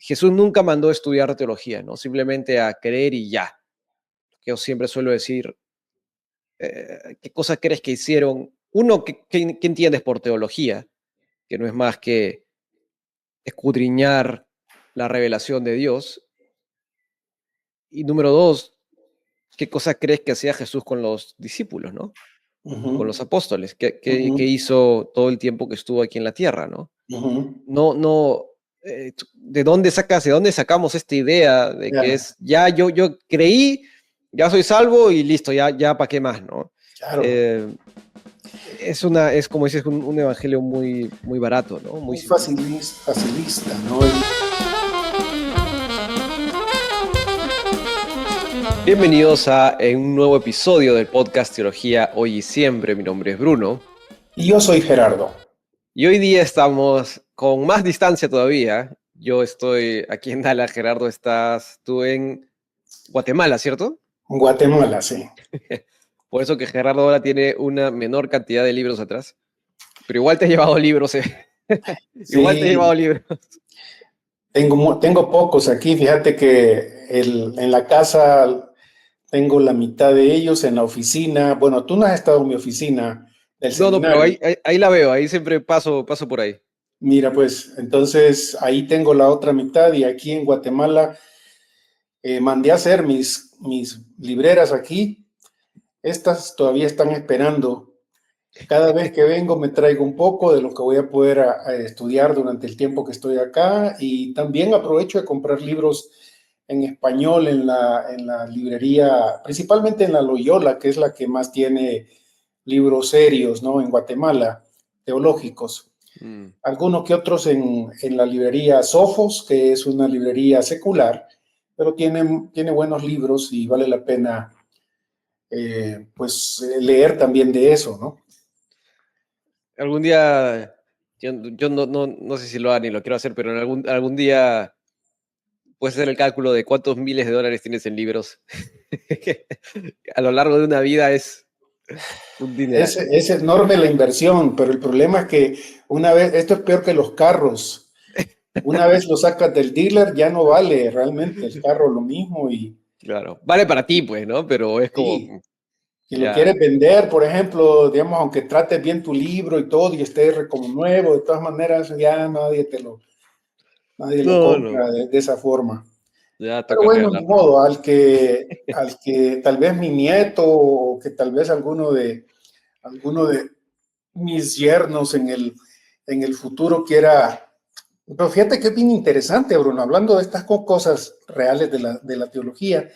Jesús nunca mandó a estudiar teología, ¿no? Simplemente a creer y ya. Yo siempre suelo decir, ¿qué cosas crees que hicieron? Uno, ¿qué entiendes por teología? Que no es más que escudriñar la revelación de Dios. Y número dos, ¿qué cosa crees que hacía Jesús con los discípulos, ¿no? Con los apóstoles, ¿qué hizo todo el tiempo que estuvo aquí en la tierra, ¿no? No, ¿de dónde sacamos esta idea de que es, ya yo creí, ya soy salvo y listo, ya para qué más, ¿no? Claro. Es como dices, un evangelio muy, muy barato, ¿no? Muy facilista, ¿no? Bienvenidos a un nuevo episodio del podcast Teología Hoy y Siempre. Mi nombre es Bruno. Y yo soy Gerardo. Y hoy día estamos con más distancia todavía. Yo estoy aquí en Dallas, Gerardo, estás tú en Guatemala, ¿cierto? Guatemala, sí. Por eso que Gerardo ahora tiene una menor cantidad de libros atrás. Pero igual te he llevado libros, Sí, igual te he llevado libros. Tengo pocos aquí. Fíjate que en la casa tengo la mitad de ellos, en la oficina. Bueno, tú no has estado en mi oficina del No, pero seminario. ahí la veo, ahí siempre paso por ahí. Mira, pues, entonces ahí tengo la otra mitad y aquí en Guatemala mandé a hacer mis libreras aquí. Estas todavía están esperando. Cada vez que vengo me traigo un poco de lo que voy a poder estudiar durante el tiempo que estoy acá y también aprovecho de comprar libros en español en la librería, principalmente en la Loyola, que es la que más tiene libros serios, ¿no? En Guatemala, teológicos. Algunos que otros en la librería Sofos, que es una librería secular, pero tiene buenos libros y vale la pena leer también de eso, ¿no? Algún día, yo no sé si lo hago ni lo quiero hacer, pero en algún día puedes hacer el cálculo de cuántos miles de dólares tienes en libros. A lo largo de una vida es un dineral. Es enorme la inversión, pero el problema es que esto es peor que los carros. Una vez lo sacas del dealer, ya no vale realmente el carro lo mismo y Claro, vale para ti, pues, ¿no? Pero es sí, como, si lo ya, quieres vender, por ejemplo, digamos, aunque trates bien tu libro y todo y esté como nuevo, de todas maneras ya nadie lo no, compra de esa forma. ya Pero toca bueno, ni regalarlo. modo, al que tal vez mi nieto o que tal vez alguno de mis yernos en el futuro quiera. Pero fíjate que es bien interesante, Bruno, hablando de estas cosas reales de la teología.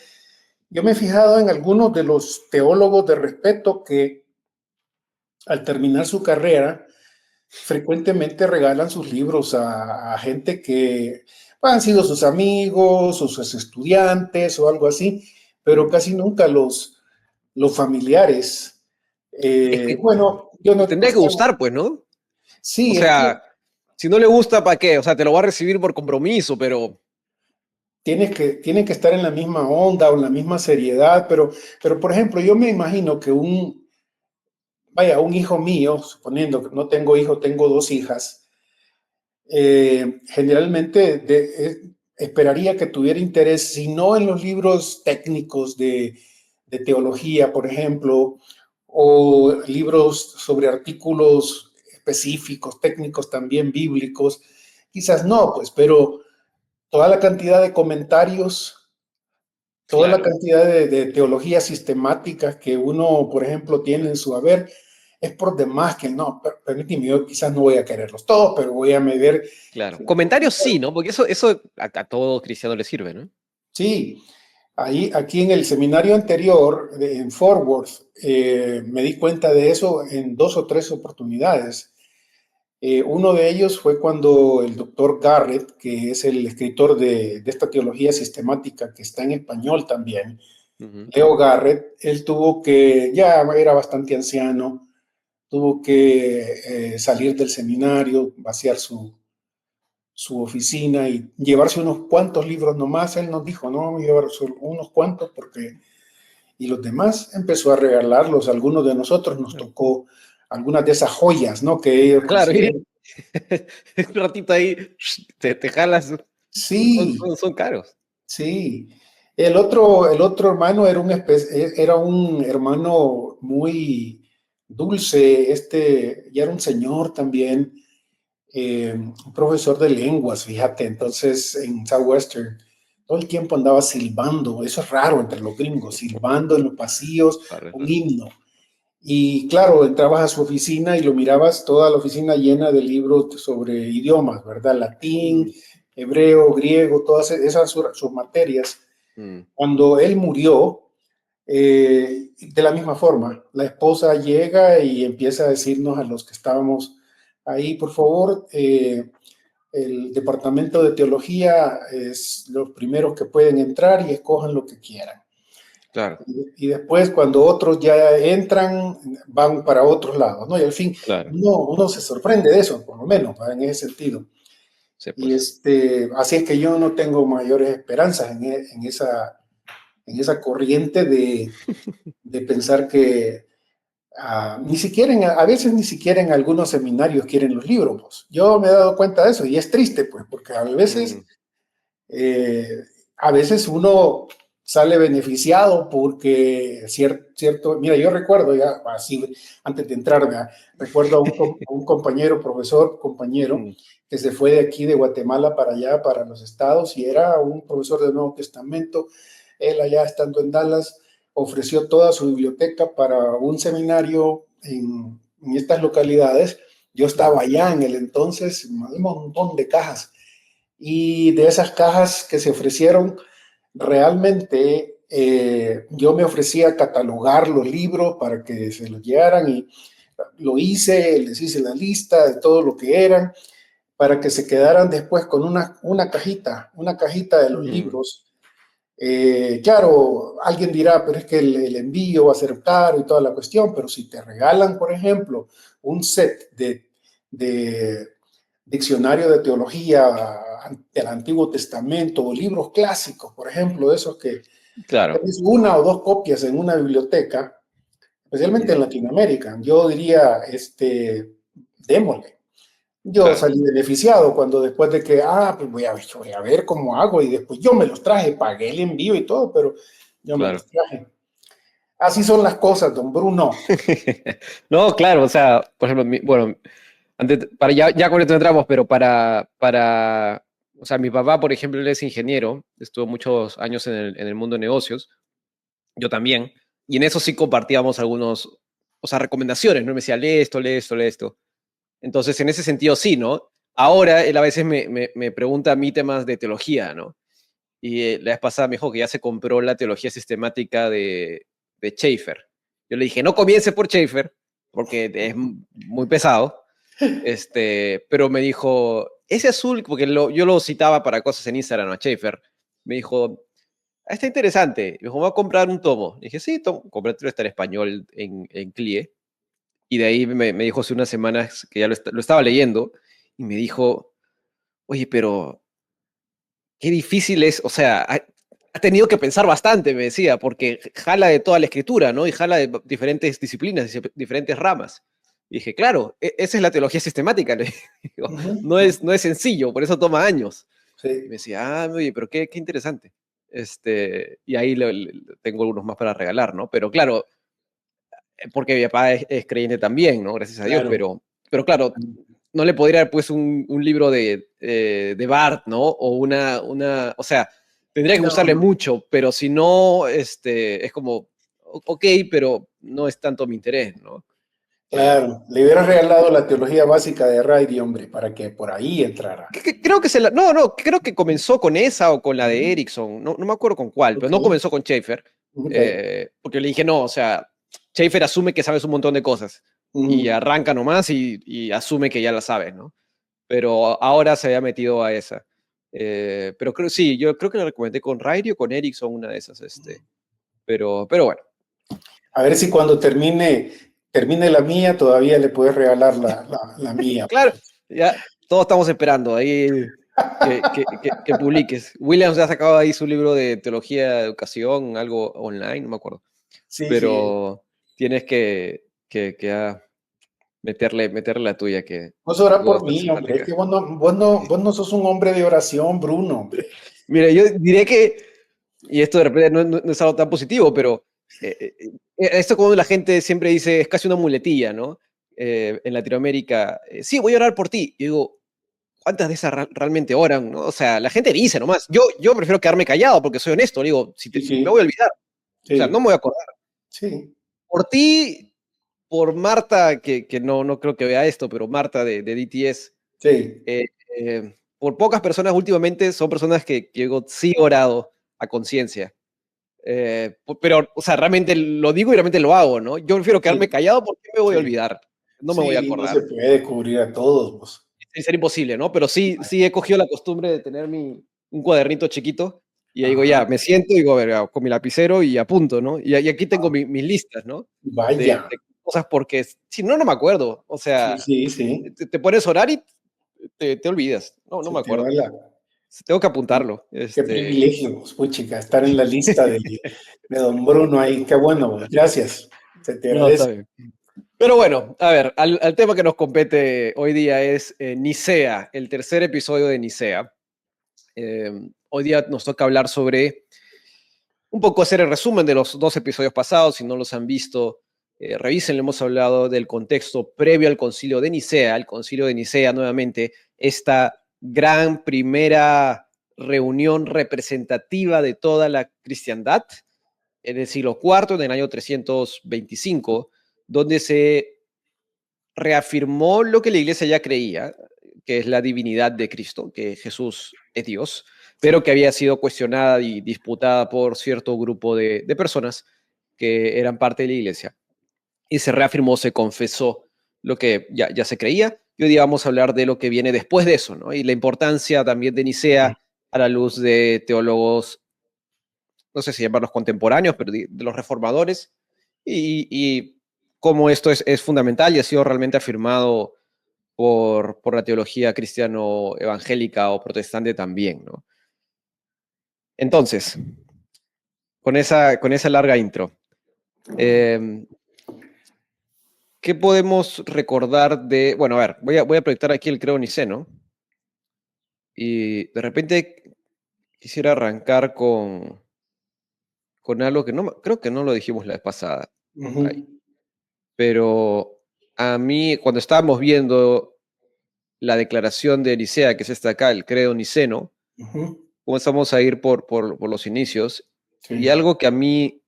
Yo me he fijado en algunos de los teólogos de respeto que al terminar su carrera frecuentemente regalan sus libros a gente que han sido sus amigos o sus estudiantes o algo así, pero casi nunca los familiares. Es que Bueno, yo no. tendría que gustar, pues, ¿no? O Sí, es que sea, si no le gusta, ¿para qué? O sea, te lo va a recibir por compromiso, pero tiene que estar en la misma onda o en la misma seriedad, pero por ejemplo, yo me imagino que un hijo mío, suponiendo que no tengo hijo, tengo dos hijas, generalmente esperaría que tuviera interés, si no en los libros técnicos de teología, por ejemplo, o libros sobre artículos específicos, técnicos también bíblicos, quizás no, pues, pero toda la cantidad de comentarios, toda la claro. cantidad de teología sistemática que uno, por ejemplo, tiene en su haber, es por demás que no, permíteme, yo quizás no voy a quererlos todos, pero voy a medir. Claro. Comentarios sí, ¿no? Porque eso a todo cristiano le sirve, ¿no? Sí, aquí en el seminario anterior, en Fort Worth, me di cuenta de eso en 2 o 3 oportunidades. Uno de ellos fue cuando el doctor Garrett, que es el escritor de esta teología sistemática que está en español también, Leo Garrett, él ya era bastante anciano, tuvo que salir del seminario, vaciar su oficina y llevarse unos cuantos libros nomás. Él nos dijo, no, llevar unos cuantos y los demás empezó a regalarlos. Algunos de nosotros nos tocó algunas de esas joyas, ¿no? Que ellos Claro, y consideran. un ratito ahí te jalas Sí, Son caros. sí. El otro hermano era un hermano muy dulce, ya era un señor también, un profesor de lenguas, fíjate, entonces en Southwestern, todo el tiempo andaba silbando, eso es raro entre los gringos, silbando en los pasillos, Claro, un himno. Y claro, entrabas a su oficina y lo mirabas toda la oficina llena de libros sobre idiomas, ¿verdad? Latín, mm, hebreo, griego, todas esas sus materias. mm, Cuando él murió, de la misma forma, la esposa llega y empieza a decirnos a los que estábamos ahí, por favor, el departamento de teología es los primeros que pueden entrar y escojan lo que quieran. claro, Y después, cuando otros ya entran, van para otros lados, ¿no? Y al fin, claro. uno se sorprende de eso, por lo menos, ¿va? En ese sentido. Sí, Y pues. así es que yo no tengo mayores esperanzas en esa corriente de pensar que ni siquiera, a veces ni siquiera en algunos seminarios quieren los libros, pues. Yo me he dado cuenta de eso y es triste, pues, porque Mm, eh, a veces uno sale beneficiado porque cierto, mira, yo recuerdo ya así, antes de entrar, ¿verdad? Recuerdo a un compañero, profesor, compañero, mm, que se fue de aquí de Guatemala para allá, para los estados, y era un profesor del Nuevo Testamento. Él allá estando en Dallas ofreció toda su biblioteca para un seminario en estas localidades. Yo mm, estaba allá en el entonces, un montón de cajas y de esas cajas que se ofrecieron, realmente yo me ofrecía a catalogar los libros para que se los llevaran y lo hice, les hice la lista de todo lo que eran, para que se quedaran después con una cajita de los mm, libros. Claro, alguien dirá, pero es que el envío va a ser caro y toda la cuestión, pero si te regalan, por ejemplo, un set de diccionario de teología del Antiguo Testamento o libros clásicos, por ejemplo, de esos que claro. tenés una o dos copias en una biblioteca, especialmente Mm, en Latinoamérica, yo diría, démosle. Yo claro, salí beneficiado cuando después de que, pues voy a ver cómo hago y después yo me los traje, pagué el envío y todo, pero yo me los claro. traje. Así son las cosas, don Bruno. No, claro, o sea, por ejemplo, bueno, antes, ya con esto entramos, pero o sea, mi papá, por ejemplo, él es ingeniero, estuvo muchos años en el mundo de negocios, yo también, y en eso sí compartíamos algunos, o sea, recomendaciones, ¿no? Me decía, lee esto, lee esto, lee esto. Entonces, en ese sentido, sí, ¿no? Ahora, él a veces me pregunta a mí temas de teología, ¿no? Y la vez pasada me dijo que ya se compró la teología sistemática de Schaeffer. Yo le dije, no comience por Schaeffer, porque es muy pesado, pero me dijo, ese azul, porque yo lo citaba para cosas en Instagram a Schaeffer, me dijo, está interesante, me dijo, voy a comprar un tomo. Le dije, sí, cómpratelo, está en español en CLIE, y de ahí me dijo hace unas semanas que ya lo estaba leyendo, y me dijo, oye, pero qué difícil es, o sea, ha tenido que pensar bastante, me decía, porque jala de toda la escritura, ¿no? Y jala de diferentes disciplinas, diferentes ramas. Y dije, claro, esa es la teología sistemática, le digo, Ujú, no es sencillo, por eso toma años. Y sí, me decía, oye, pero qué interesante. Y ahí tengo algunos más para regalar, ¿no? Pero claro, porque mi papá es creyente también, ¿no? Gracias a Dios, claro. pero claro, no le podría dar pues un libro de Bart, ¿no? O o sea, tendría que No, gustarle no. mucho, pero si no, es como, ok, pero no es tanto mi interés, ¿no? Eh, Claro, le hubiera regalado la teología básica de Ray, hombre, para que por ahí entrara. creo que no, creo que comenzó con esa o con la de Ericsson, no me acuerdo con cuál, pero Ok, no comenzó con Schaefer, ok. porque le dije, no, o sea, Schaefer asume que sabes un montón de cosas y Ujú. arranca nomás y asume que ya la sabes, ¿no? Pero ahora se había metido a esa. Pero sí, yo creo que la recomendé con Rairi o con Ericsson, una de esas, pero bueno. A ver si cuando termine la mía, todavía le puedes regalar la mía, Claro, pues. ya todos estamos esperando ahí que publiques. Williams ya ha sacado ahí su libro de teología de educación, algo online, no me acuerdo. Sí, sí. Pero tienes que meterle la tuya que Vos orá luego por está mí, hombre. Es simpática. que vos no sos un hombre de oración, Bruno, hombre. Mira, yo diré que, y esto de repente no es algo tan positivo, pero esto como la gente siempre dice, es casi una muletilla, ¿no? En Latinoamérica, sí, voy a orar por ti. Yo digo, ¿cuántas de esas realmente oran, no? O sea, la gente dice nomás. Yo prefiero quedarme callado porque soy honesto. Digo, Sí, me voy a sí, olvidar. O sea, no me sí, voy a acordar. sí, Por ti, por Marta, que no creo que vea esto, pero Marta de DTS, sí. por pocas personas últimamente son personas que yo sí he orado a conciencia. Pero, o sea, realmente lo digo y realmente lo hago, ¿no? Yo prefiero quedarme Sí, callado porque me voy a sí, olvidar. No me voy a sí, no se acordar. puede cubrir a todos, pues. Sería imposible, ¿no? Pero sí he cogido la costumbre de tener un cuadernito chiquito y ahí digo, Ajá, ya, me siento y digo, a ver, con mi lapicero y apunto, ¿no? Y aquí tengo mis listas, ¿no? vaya, De cosas porque si no, no me acuerdo. O sí, sea, sí, sí, te pones a orar y te olvidas. No se me te va acuerdo. la... Tengo que apuntarlo. Qué privilegio, pues, puchica, estar en la lista de don Bruno ahí, qué bueno, pues, gracias, se te No, está agradece. bien. Pero bueno, a ver, al tema que nos compete hoy día es Nicea, el tercer episodio de Nicea. Hoy día nos toca hablar sobre un poco hacer el resumen de los dos episodios pasados. Si no los han visto, revisen. Hemos hablado del contexto previo al concilio de Nicea. El concilio de Nicea, nuevamente, esta gran primera reunión representativa de toda la cristiandad en el siglo IV, en el año 325, donde se reafirmó lo que la iglesia ya creía, que es la divinidad de Cristo, que Jesús es Dios, pero que había sido cuestionada y disputada por cierto grupo de personas que eran parte de la iglesia. Y se reafirmó, se confesó lo que ya se creía. Y hoy día vamos a hablar de lo que viene después de eso, ¿no? Y la importancia también de Nicea a la luz de teólogos, no sé si llamarlos contemporáneos, pero de los reformadores, y cómo esto es fundamental y ha sido realmente afirmado por la teología cristiano-evangélica o protestante también, ¿no? Entonces, con esa larga intro, eh, ¿qué podemos recordar de... Bueno, a ver, voy a proyectar aquí el credo niceno y de repente quisiera arrancar con algo que creo que no lo dijimos la vez pasada, Ujú, ahí, pero a mí, cuando estábamos viendo la declaración de Nicea, que es esta acá, el credo niceno, ujú, comenzamos a ir por los inicios, y sí, algo que a mí,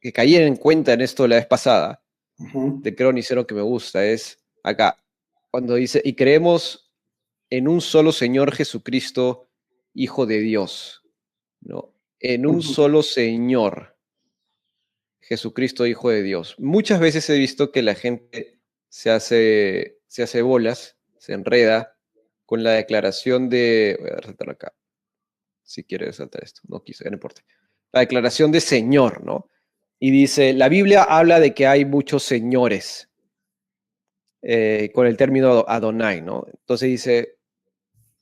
que caí en cuenta en esto la vez pasada, ujú, de creo niceno que me gusta, es acá, cuando dice, y creemos en un solo Señor Jesucristo, Hijo de Dios, ¿no? En un ujú, solo Señor Jesucristo, Hijo de Dios. Muchas veces he visto que la gente se hace bolas, se enreda con la declaración de, voy a resaltar acá, si quiere resaltar esto, no quise, no importa. La declaración de Señor, ¿no? Y dice, la Biblia habla de que hay muchos señores con el término Adonai, ¿no? Entonces dice,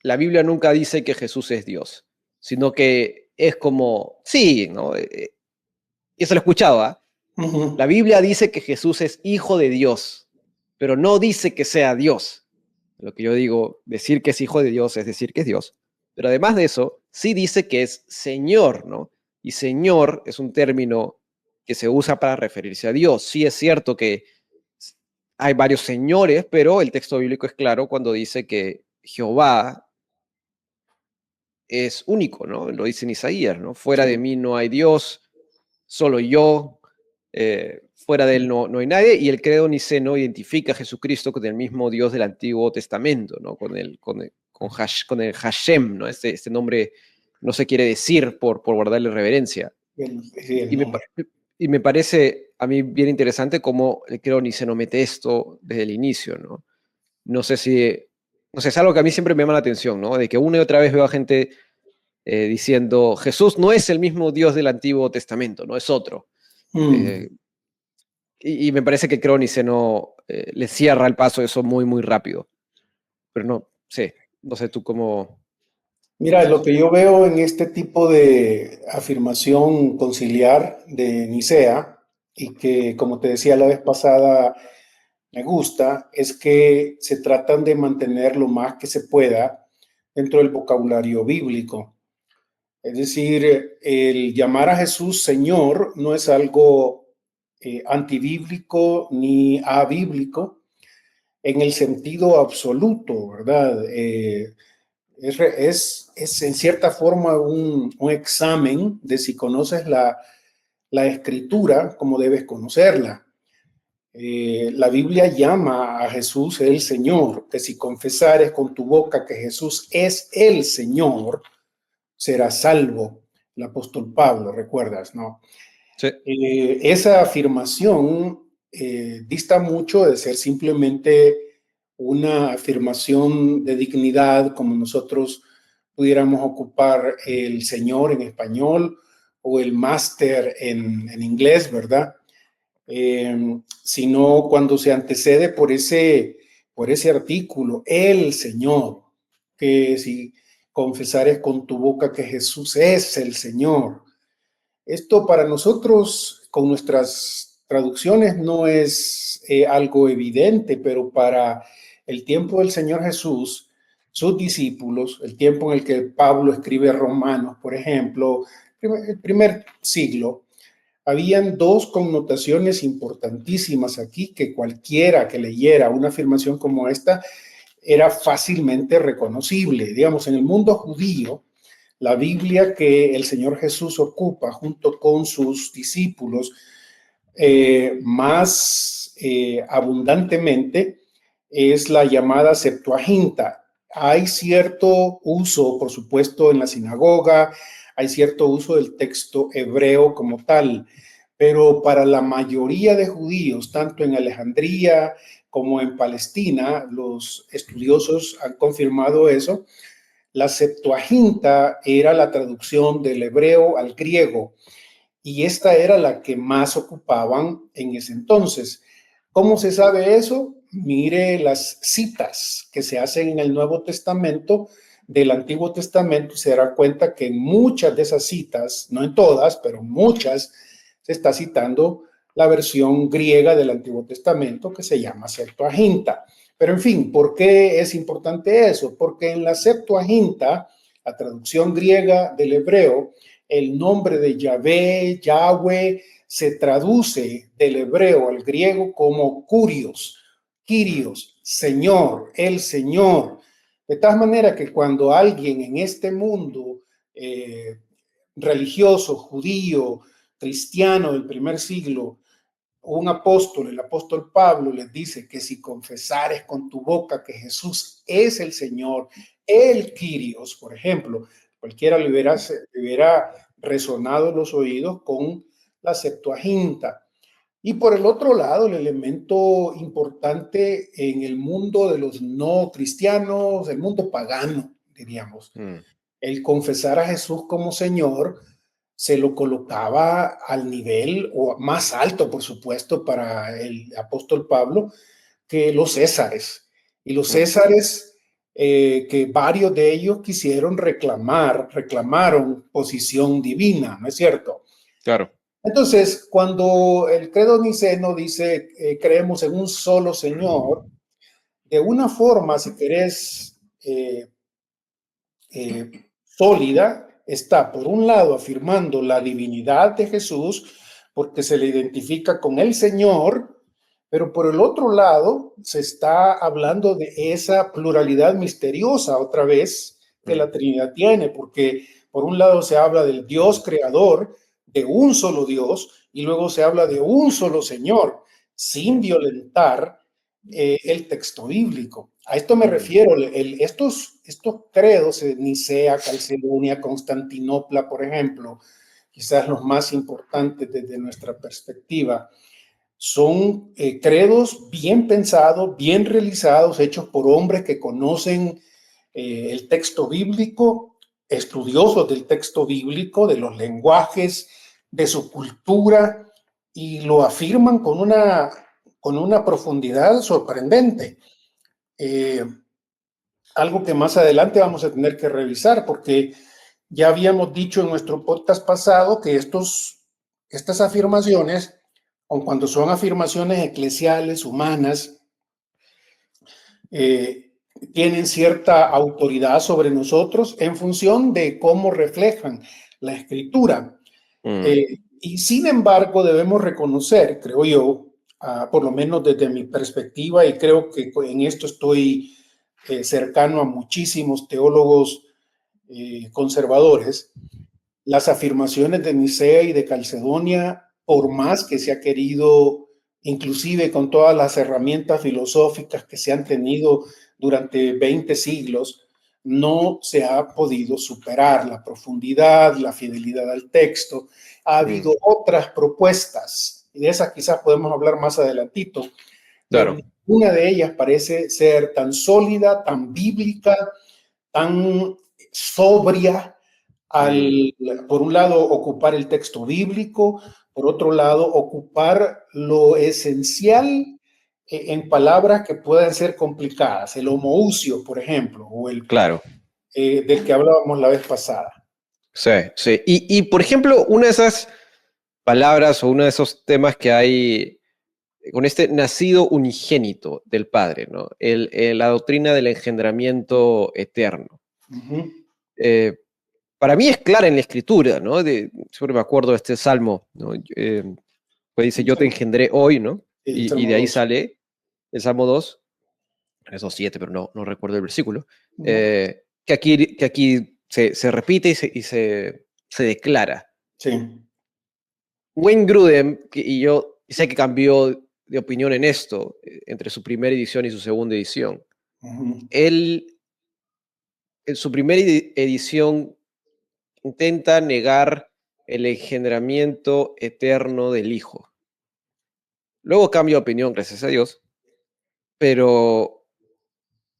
la Biblia nunca dice que Jesús es Dios, sino que es como, sí, ¿no? Eso lo he escuchado, ¿ah? La ujú, Biblia dice que Jesús es hijo de Dios, pero no dice que sea Dios. Lo que yo digo, decir que es hijo de Dios es decir que es Dios. Pero además de eso, sí dice que es Señor, ¿no? Y Señor es un término que se usa para referirse a Dios. Sí es cierto que hay varios señores, pero el texto bíblico es claro cuando dice que Jehová es único, ¿no? Lo dice en Isaías, ¿no? Fuera de sí, mí no hay Dios, solo yo, fuera de él no hay nadie, y el credo niceno identifica a Jesucristo con el mismo Dios del Antiguo Testamento, ¿no? Con el Hashem, ¿no? Este nombre no se quiere decir por guardarle reverencia. sí, el Y me, nombre. pa- y me parece a mí bien interesante cómo el credo niceno mete esto desde el inicio, ¿no? No sé si, no sé, es algo que a mí siempre me llama la atención, ¿no? De que una y otra vez veo a gente diciendo, Jesús no es el mismo Dios del Antiguo Testamento, no es otro. Mm. Eh, y me parece que Crónice no le cierra el paso a eso muy, muy rápido. Pero no sé, no sé tú cómo Mira, ves lo eso. que yo veo en este tipo de afirmación conciliar de Nicea, y que, como te decía la vez pasada, me gusta es que se tratan de mantener lo más que se pueda dentro del vocabulario bíblico. Es decir, el llamar a Jesús Señor no es algo antibíblico ni abíblico en el sentido absoluto, ¿verdad? Es en cierta forma un examen de si conoces la escritura como debes conocerla. La Biblia llama a Jesús el Señor, que si confesares con tu boca que Jesús es el Señor, serás salvo. El apóstol Pablo, ¿recuerdas? ¿No? Sí. Esa afirmación dista mucho de ser simplemente una afirmación de dignidad como nosotros pudiéramos ocupar el Señor en español o el máster en inglés, ¿verdad? Sino cuando se antecede por ese artículo, el Señor, que si confesares con tu boca que Jesús es el Señor. Esto para nosotros, con nuestras traducciones, no es algo evidente, pero para el tiempo del Señor Jesús, sus discípulos, el tiempo en el que Pablo escribe Romanos, por ejemplo, el primer siglo, habían dos connotaciones importantísimas aquí que cualquiera que leyera una afirmación como esta era fácilmente reconocible. Digamos, en el mundo judío, la Biblia que el Señor Jesús ocupa junto con sus discípulos más abundantemente es la llamada Septuaginta. Hay cierto uso, por supuesto, en la sinagoga, hay cierto uso del texto hebreo como tal, pero para la mayoría de judíos, tanto en Alejandría como en Palestina, los estudiosos han confirmado eso. La Septuaginta era la traducción del hebreo al griego y esta era la que más ocupaban en ese entonces. ¿Cómo se sabe eso? Mire las citas que se hacen en el Nuevo Testamento del Antiguo Testamento y se dará cuenta que en muchas de esas citas, no en todas, pero muchas, se está citando la versión griega del Antiguo Testamento que se llama Septuaginta. Pero en fin, ¿por qué es importante eso? Porque en la Septuaginta, la traducción griega del hebreo, el nombre de Yahvé, Yahweh, se traduce del hebreo al griego como Kyrios, Señor, el Señor. De tal manera que cuando alguien en este mundo religioso, judío, cristiano del primer siglo, un apóstol, el apóstol Pablo, les dice que si confesares con tu boca que Jesús es el Señor, el Kyrios, por ejemplo, cualquiera le hubiera resonado en los oídos con la Septuaginta. Y por el otro lado, el elemento importante en el mundo de los no cristianos, el mundo pagano, diríamos, el confesar a Jesús como Señor se lo colocaba al nivel o más alto, por supuesto, para el apóstol Pablo, que los césares. Y los césares, que varios de ellos quisieron reclamaron posición divina, ¿no es cierto? Claro. Entonces, cuando el credo niceno dice creemos en un solo Señor, de una forma, si querés, sólida, está por un lado afirmando la divinidad de Jesús, porque se le identifica con el Señor, pero por el otro lado se está hablando de esa pluralidad misteriosa otra vez que la Trinidad tiene, porque por un lado se habla del Dios creador, de un solo Dios, y luego se habla de un solo Señor, sin violentar el texto bíblico. A esto me refiero, estos credos, Nicea, Calcedonia, Constantinopla, por ejemplo, quizás los más importantes desde nuestra perspectiva, son credos bien pensados, bien realizados, hechos por hombres que conocen el texto bíblico, estudiosos del texto bíblico, de los lenguajes, de su cultura, y lo afirman con una profundidad sorprendente. Algo que más adelante vamos a tener que revisar, porque ya habíamos dicho en nuestro podcast pasado que estas afirmaciones, aun cuando son afirmaciones eclesiales, humanas, eh, tienen cierta autoridad sobre nosotros en función de cómo reflejan la escritura. Y sin embargo, debemos reconocer, creo yo, por lo menos desde mi perspectiva, y creo que en esto estoy cercano a muchísimos teólogos conservadores, las afirmaciones de Nicea y de Calcedonia, por más que se ha querido, inclusive con todas las herramientas filosóficas que se han tenido durante 20 siglos, no se ha podido superar la profundidad, la fidelidad al texto. Ha habido otras propuestas, y de esas quizás podemos hablar más adelantito, pero Claro. ninguna de ellas parece ser tan sólida, tan bíblica, tan sobria, por un lado, ocupar el texto bíblico, por otro lado, ocupar lo esencial en palabras que puedan ser complicadas, el homoousion, por ejemplo, o el Claro. del que hablábamos la vez pasada. Sí, sí. Por ejemplo, una de esas palabras o uno de esos temas que hay con este nacido unigénito del Padre, ¿no? La doctrina del engendramiento eterno. Eh, para mí es clara en la Escritura, ¿no? Siempre me acuerdo de este salmo, ¿no? Pues dice, yo te engendré hoy, ¿no? El Y Salmo de ahí 2. sale el Salmo 2, es 2:7, pero no recuerdo el versículo, Uh-huh. que aquí se repite y se declara. Sí. Wayne Grudem, y yo sé que cambió de opinión en esto, entre su primera edición y su segunda edición. Uh-huh. Él, en su primera edición, intenta negar el engendramiento eterno del Hijo. Luego cambio de opinión, gracias a Dios, pero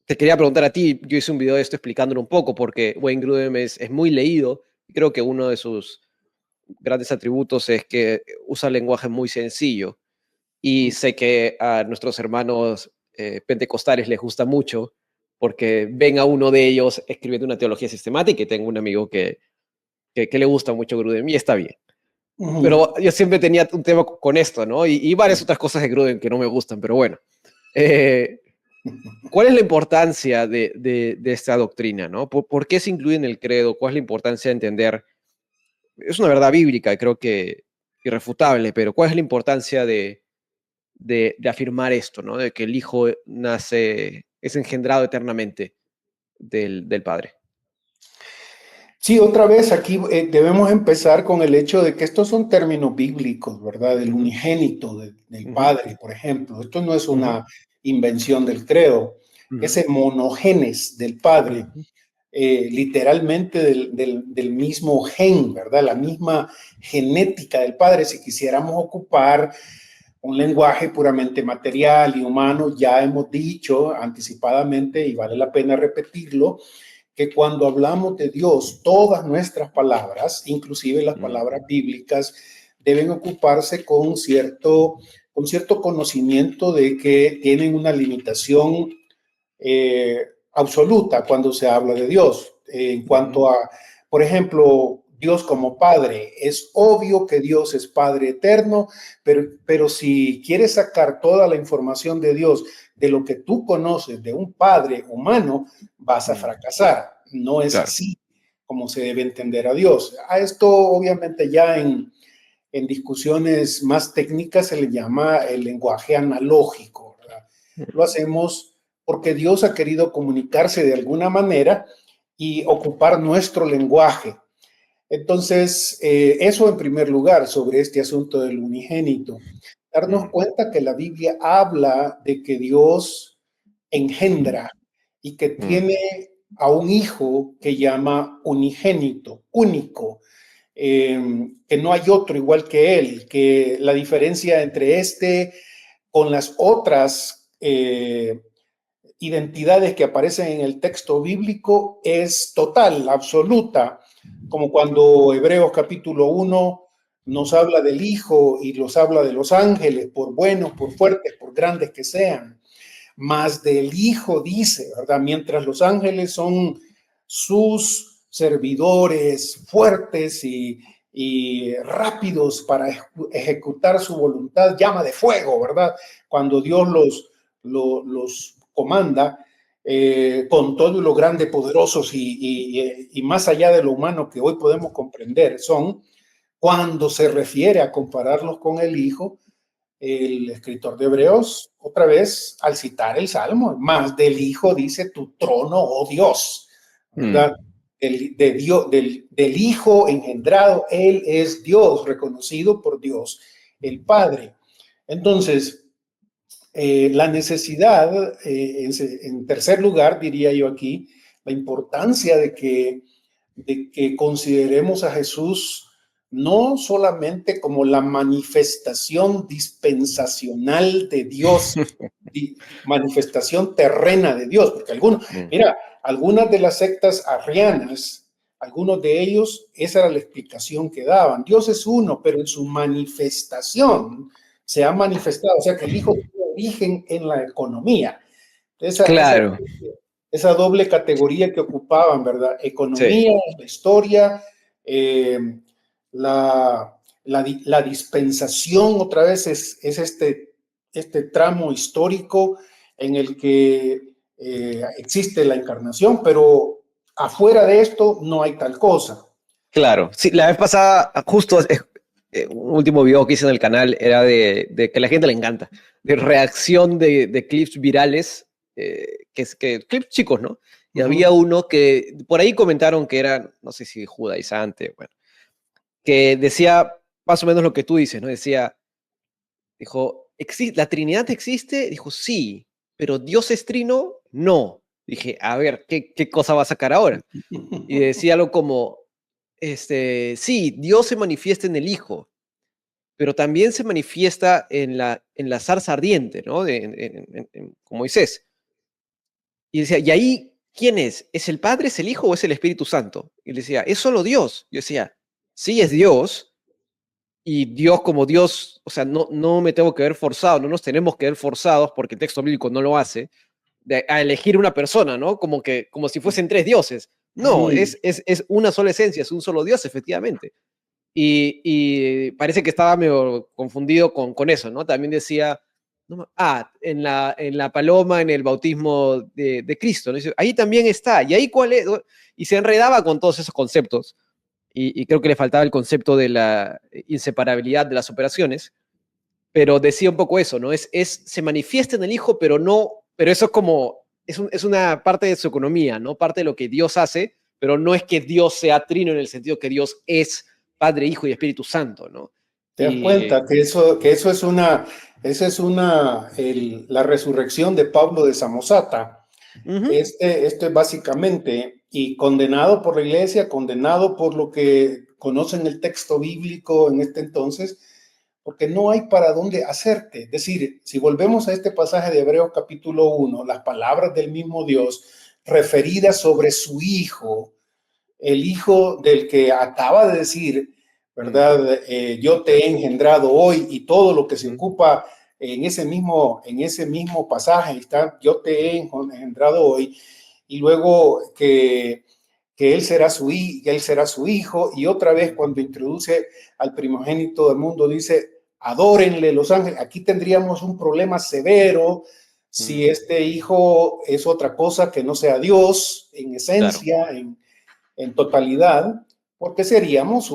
te quería preguntar a ti, yo hice un video de esto explicándolo un poco, porque Wayne Grudem es muy leído, y creo que uno de sus grandes atributos es que usa lenguaje muy sencillo. Y sé que a nuestros hermanos pentecostales les gusta mucho porque ven a uno de ellos escribiendo una teología sistemática y tengo un amigo que le gusta mucho Grudem y está bien. Uh-huh. Pero yo siempre tenía un tema con esto, ¿no? Y varias otras cosas de Grudem que no me gustan, pero bueno. Eh, ¿Cuál es la importancia de esta doctrina, ¿no? ¿Por qué se incluye en el credo? ¿Cuál es la importancia de entender? Es una verdad bíblica, creo que irrefutable, pero ¿cuál es la importancia de afirmar esto, ¿no? De que el Hijo nace, es engendrado eternamente del Padre? Sí, otra vez aquí debemos empezar con el hecho de que estos son términos bíblicos, ¿verdad? El Ujú, unigénito del ujú, Padre, por ejemplo. Esto no es ujú, una invención del credo. ujú, Ese monogenes del Padre, ujú, literalmente del mismo gen, ¿verdad? La misma genética del Padre. Si quisiéramos ocupar un lenguaje puramente material y humano, ya hemos dicho anticipadamente, y vale la pena repetirlo, que cuando hablamos de Dios, todas nuestras palabras, inclusive las ujú, palabras bíblicas, deben ocuparse con cierto conocimiento de que tienen una limitación absoluta cuando se habla de Dios. En ujú, cuanto a, por ejemplo, Dios como Padre, es obvio que Dios es Padre eterno, pero si quieres sacar toda la información de Dios de lo que tú conoces de un Padre humano, vas a ujú. fracasar. No es Claro. así como se debe entender a Dios. A esto obviamente ya en discusiones más técnicas se le llama el lenguaje analógico, ¿verdad? Lo hacemos porque Dios ha querido comunicarse de alguna manera y ocupar nuestro lenguaje. Entonces, eso en primer lugar sobre este asunto del unigénito. Darnos Mm, cuenta que la Biblia habla de que Dios engendra y que mm, tiene a un hijo que llama unigénito, único, que no hay otro igual que él, que la diferencia entre este con las otras identidades que aparecen en el texto bíblico es total, absoluta, como cuando Hebreos capítulo 1 nos habla del Hijo y nos habla de los ángeles, por buenos, por fuertes, por grandes que sean, más del Hijo dice, ¿verdad? Mientras los ángeles son sus servidores fuertes y rápidos para ejecutar su voluntad, llama de fuego, ¿verdad? Cuando Dios los comanda con todo lo grande, poderosos y más allá de lo humano que hoy podemos comprender son, cuando se refiere a compararlos con el Hijo, el escritor de Hebreos, otra vez, al citar el Salmo, más del Hijo dice tu trono, oh Dios, ¿verdad? Del Hijo engendrado, Él es Dios, reconocido por Dios, el Padre. Entonces, la necesidad, en tercer lugar, diría yo aquí, la importancia de que consideremos a Jesús no solamente como la manifestación dispensacional de Dios, manifestación terrena de Dios, porque algunas de las sectas arrianas, algunos de ellos, esa era la explicación que daban. Dios es uno, pero en su manifestación se ha manifestado, o sea que el Hijo tiene origen en la economía. Claro, Esa doble categoría que ocupaban, ¿verdad? sí, Economía, la historia, eh, la dispensación, otra vez es este tramo histórico en el que existe la encarnación, pero afuera de esto no hay tal cosa. claro. Sí, la vez pasada, justo un último video que hice en el canal era de que a la gente le encanta, de reacción de clips virales, que clips chicos, ¿no? Y había uno que por ahí comentaron que era, no sé si judaizante, bueno, que decía más o menos lo que tú dices, ¿no? Dijo, ¿la Trinidad existe? Dijo, sí, pero Dios es trino, no. Dije, a ver, ¿qué cosa va a sacar ahora? Y decía algo como, sí, Dios se manifiesta en el Hijo, pero también se manifiesta en la zarza ardiente, ¿no? Con Moisés. Y decía, ¿y ahí quién es? ¿Es el Padre, es el Hijo o es el Espíritu Santo? Y le decía, es solo Dios. Yo decía, sí es Dios, y Dios como Dios, o sea, no me tengo que ver forzado, no nos tenemos que ver forzados, porque el texto bíblico no lo hace, a elegir una persona, ¿no? Como si fuesen tres dioses. No, es una sola esencia, es un solo Dios, efectivamente. Y parece que estaba medio confundido con eso, ¿no? También decía, en la paloma, en el bautismo de Cristo, ¿no? Dice, ahí también está, y ahí cuál es, y se enredaba con todos esos conceptos, y creo que le faltaba el concepto de la inseparabilidad de las operaciones, pero decía un poco eso, ¿no? Se manifiesta en el Hijo, pero no, pero eso es una parte de su economía, ¿no? Parte de lo que Dios hace, pero no es que Dios sea trino en el sentido que Dios es Padre, Hijo y Espíritu Santo, ¿no? ¿Te das Y, cuenta que es la resurrección de Pablo de Samosata? uh-huh. Esto es básicamente, y condenado por la iglesia, condenado por lo que conocen el texto bíblico en este entonces, porque no hay para dónde hacerte. Es decir, si volvemos a este pasaje de Hebreos capítulo 1, las palabras del mismo Dios referidas sobre su Hijo, el Hijo del que acaba de decir, ¿verdad? Yo te he engendrado hoy, y todo lo que se Uh-huh. ocupa en ese mismo pasaje está, yo te he engendrado hoy, y luego que él será su hijo, y otra vez cuando introduce al primogénito del mundo dice, adórenle los ángeles. Aquí tendríamos un problema severo si este hijo es otra cosa que no sea Dios en Claro. esencia, en totalidad, porque seríamos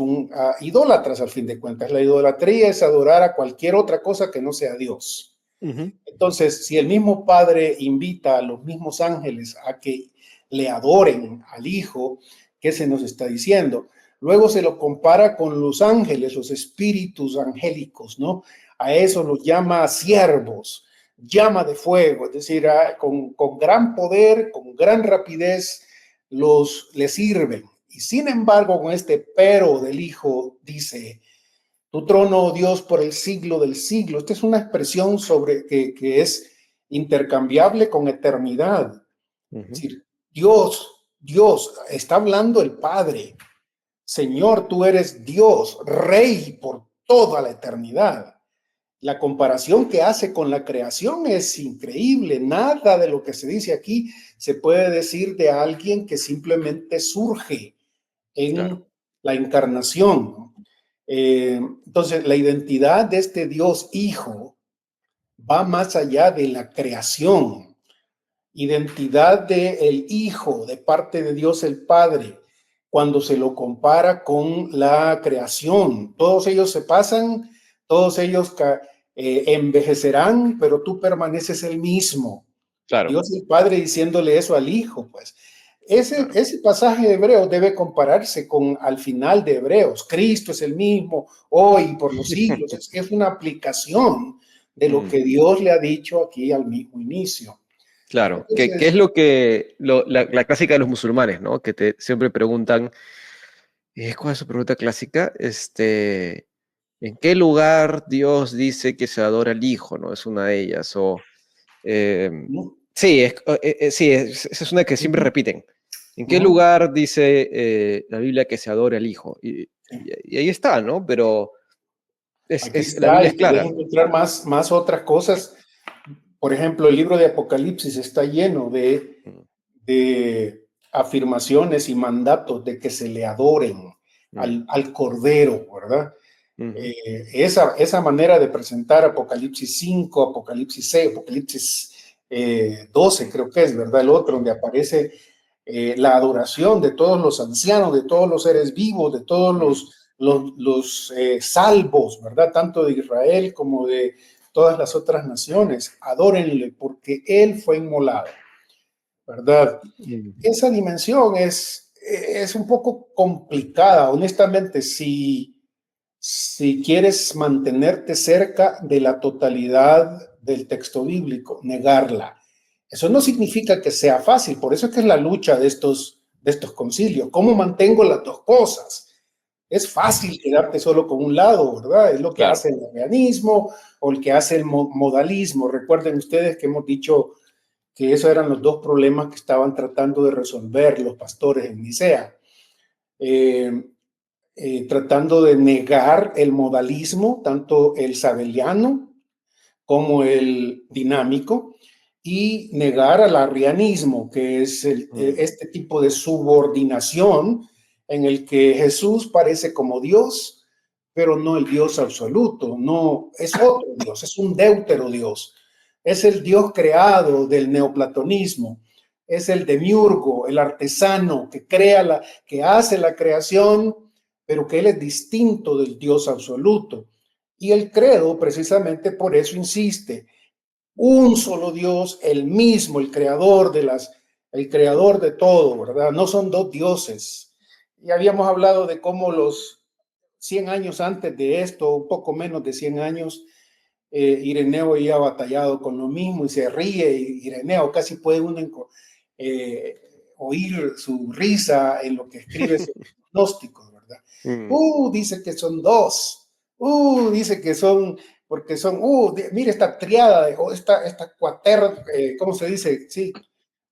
idólatras al fin de cuentas. La idolatría es adorar a cualquier otra cosa que no sea Dios. Uh-huh. Entonces, si el mismo Padre invita a los mismos ángeles a que le adoren al Hijo, ¿qué se nos está diciendo? Luego se lo compara con los ángeles, los espíritus angélicos, ¿no? A eso los llama siervos, llama de fuego, es decir, con gran poder, con gran rapidez, les sirven. Y sin embargo, con este pero del Hijo, dice, tu trono, oh Dios, por el siglo del siglo. Esta es una expresión que es intercambiable con eternidad. Es Uh-huh. decir, Dios, está hablando el Padre. Señor, tú eres Dios, Rey por toda la eternidad. La comparación que hace con la creación es increíble. Nada de lo que se dice aquí se puede decir de alguien que simplemente surge Claro. en la encarnación, ¿no? Entonces, la identidad de este Dios Hijo va más allá de la creación. identidad del Hijo de parte de Dios el Padre, cuando se lo compara con la creación. Todos ellos se pasan, todos ellos envejecerán, pero tú permaneces el mismo. Claro, Dios el Padre diciéndole eso al Hijo, pues. claro. Ese pasaje de Hebreos debe compararse con al final de Hebreos. Cristo es el mismo hoy por los siglos. Es una aplicación de lo que Dios le ha dicho aquí al mismo inicio. Claro, que es Entonces, lo que, la clásica de los musulmanes, ¿no? Que te siempre preguntan, ¿cuál es su pregunta clásica? ¿En qué lugar Dios dice que se adora al Hijo, ¿no? Es una de ellas. O, eh, ¿no? sí, esa es una que siempre repiten. ¿En qué ¿No? lugar dice la Biblia que se adora al Hijo? Y ahí está, ¿no? Pero Aquí la está, Biblia y es puedes clara. encontrar más otras cosas. Por ejemplo, el libro de Apocalipsis está lleno Mm, de afirmaciones y mandatos de que se le adoren mm, al Cordero, ¿verdad? ujú, Esa manera de presentar Apocalipsis 5, Apocalipsis 6, Apocalipsis 12, creo que es, ¿verdad? El otro, donde aparece la adoración de todos los ancianos, de todos los seres vivos, de todos mm, los salvos, ¿verdad? Tanto de Israel como de todas las otras naciones. Adórenle porque Él fue inmolado, ¿verdad? mm. Esa dimensión es un poco complicada, honestamente, si quieres mantenerte cerca de la totalidad del texto bíblico, negarla. Eso no significa que sea fácil, por eso es que es la lucha de estos concilios. ¿Cómo mantengo las dos cosas? Es fácil quedarte solo con un lado, ¿verdad? Es lo que Claro. hace el arrianismo o el que hace el modalismo. Recuerden ustedes que hemos dicho que esos eran los dos problemas que estaban tratando de resolver los pastores en Nicea. Eh, Tratando de negar el modalismo, tanto el sabeliano como el dinámico, y negar al arrianismo, que es Mm, este tipo de subordinación en el que Jesús parece como Dios, pero no el Dios absoluto, no es otro Dios, es un deutero Dios, es el Dios creado del neoplatonismo, es el demiurgo, el artesano que que hace la creación, pero que él es distinto del Dios absoluto. Y el credo, precisamente por eso insiste, un solo Dios, el mismo, el creador de todo, ¿verdad? No son dos dioses. Ya habíamos hablado de cómo los 100 años antes de esto, un poco menos de 100 años, Ireneo había batallado con lo mismo y se ríe. Ireneo casi puede uno eh, oír su risa en lo que escribe sus gnósticos, ¿verdad? mm. Dice que son dos. Dice que son, porque son, mire esta triada, o esta cuaterna, ¿cómo se dice? Sí,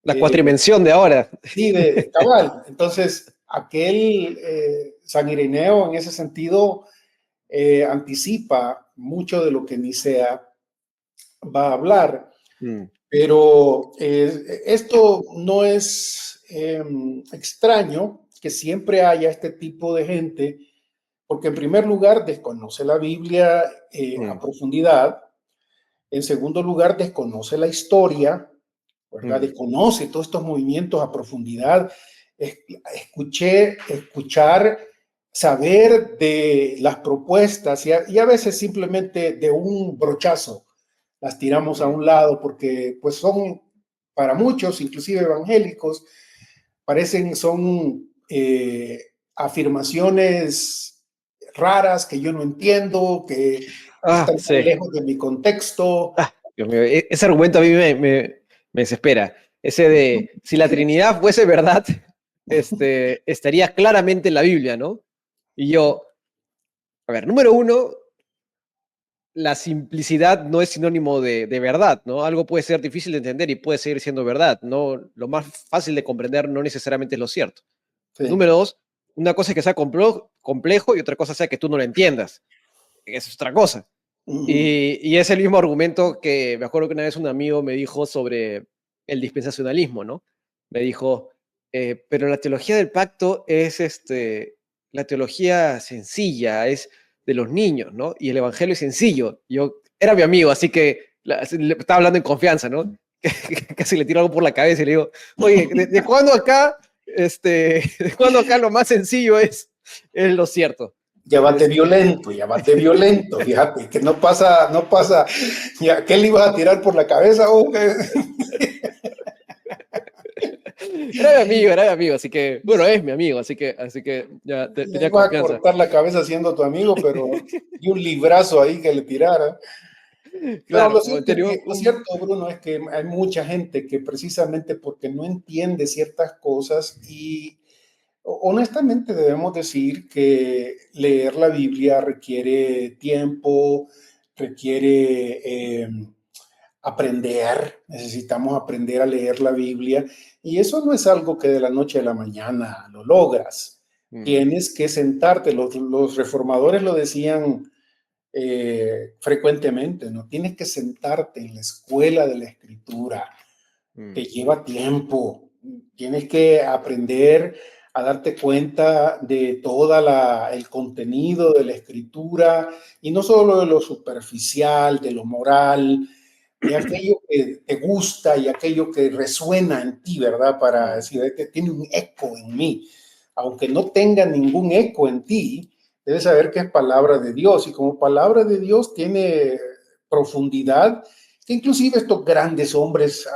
La eh, cuatrimensión de ahora. sí, de cabal. Entonces, aquel San Ireneo en ese sentido anticipa mucho de lo que Nicea va a hablar, Mm, pero esto no es extraño que siempre haya este tipo de gente, porque en primer lugar desconoce la Biblia a mm, profundidad, en segundo lugar desconoce la historia, ¿verdad? mm. Desconoce todos estos movimientos a profundidad. Escuchar, saber de las propuestas y a veces simplemente de un brochazo las tiramos a Mm. un lado porque pues son para muchos, inclusive evangélicos, son afirmaciones raras que yo no entiendo, que Ah, están tan sí. lejos de mi contexto. Ah, Dios mío, ese argumento a mí me desespera. Ese de, si la Trinidad fuese verdad, estaría claramente en la Biblia, ¿no? Y yo, a ver, número uno, la simplicidad no es sinónimo de verdad, ¿no? Algo puede ser difícil de entender y puede seguir siendo verdad, ¿no? Lo más fácil de comprender no necesariamente es lo cierto. Sí. Número dos, una cosa es que sea complejo y otra cosa sea que tú no lo entiendas. Eso es otra cosa. Ujú. Y es el mismo argumento que me acuerdo que una vez un amigo me dijo sobre el dispensacionalismo, ¿no? Me dijo, pero la teología del pacto es la teología sencilla, es de los niños, ¿no? Y el evangelio es sencillo. Yo era mi amigo, así que le estaba hablando en confianza, ¿no? casi le tiro algo por la cabeza y le digo, oye, ¿de cuándo acá, de cuándo acá lo más sencillo es lo cierto? Ya vas de violento, fíjate, que no pasa, ya, ¿qué le ibas a tirar por la cabeza? Oh, Era mi amigo, así que, bueno, es mi amigo, así que ya le tenía ibas a confianza. cortar la cabeza siendo tu amigo, pero y un librazo ahí que le tirara. Pero Claro, tenía lo cierto, Bruno, es que hay mucha gente que precisamente porque no entiende ciertas cosas y honestamente debemos decir que leer la Biblia requiere tiempo, requiere aprender, necesitamos aprender a leer la Biblia y eso no es algo que de la noche a la mañana lo logras. mm, Tienes que sentarte, los reformadores lo decían frecuentemente, ¿no? Tienes que sentarte en la escuela de la escritura, te mm, lleva tiempo, tienes que aprender a darte cuenta de todo el contenido de la escritura y no solo de lo superficial, de lo moral, de aquello que te gusta y aquello que resuena en ti, ¿verdad? Para mm, decir, que tiene un eco en mí. Aunque no tenga ningún eco en ti, debes saber que es palabra de Dios y como palabra de Dios tiene profundidad que inclusive estos grandes hombres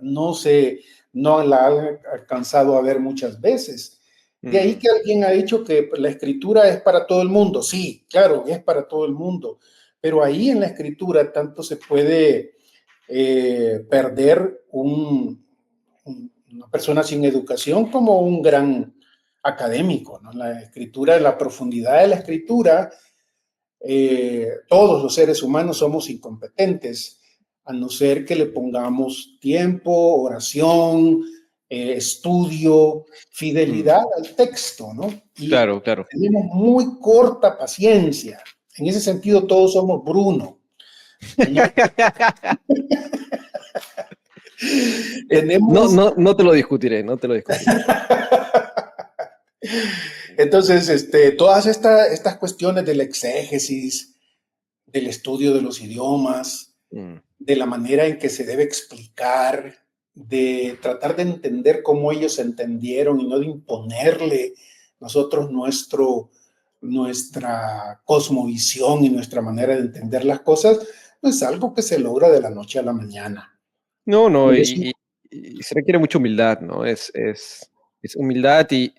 no la han alcanzado a ver muchas veces. De ahí mm. que alguien ha dicho que la escritura es para todo el mundo. Sí, claro, es para todo el mundo, pero ahí en la escritura tanto se puede perder una persona sin educación como un gran académico, ¿no? La escritura, la profundidad de la escritura, todos los seres humanos somos incompetentes, a no ser que le pongamos tiempo, oración, estudio, Mm. fidelidad al texto, ¿no? Y Claro, claro. tenemos muy corta paciencia. En ese sentido, todos somos Bruno. Tenemos, No, tenemos no, no te lo discutiré, no te lo discutiré. entonces, todas estas cuestiones del exégesis, del estudio de los idiomas, Mm. de la manera en que se debe explicar, de tratar de entender cómo ellos entendieron y no de imponerle nosotros nuestra cosmovisión y nuestra manera de entender las cosas, no es algo que se logra de la noche a la mañana. No, no, Por eso, y se requiere mucha humildad, ¿no? Es humildad y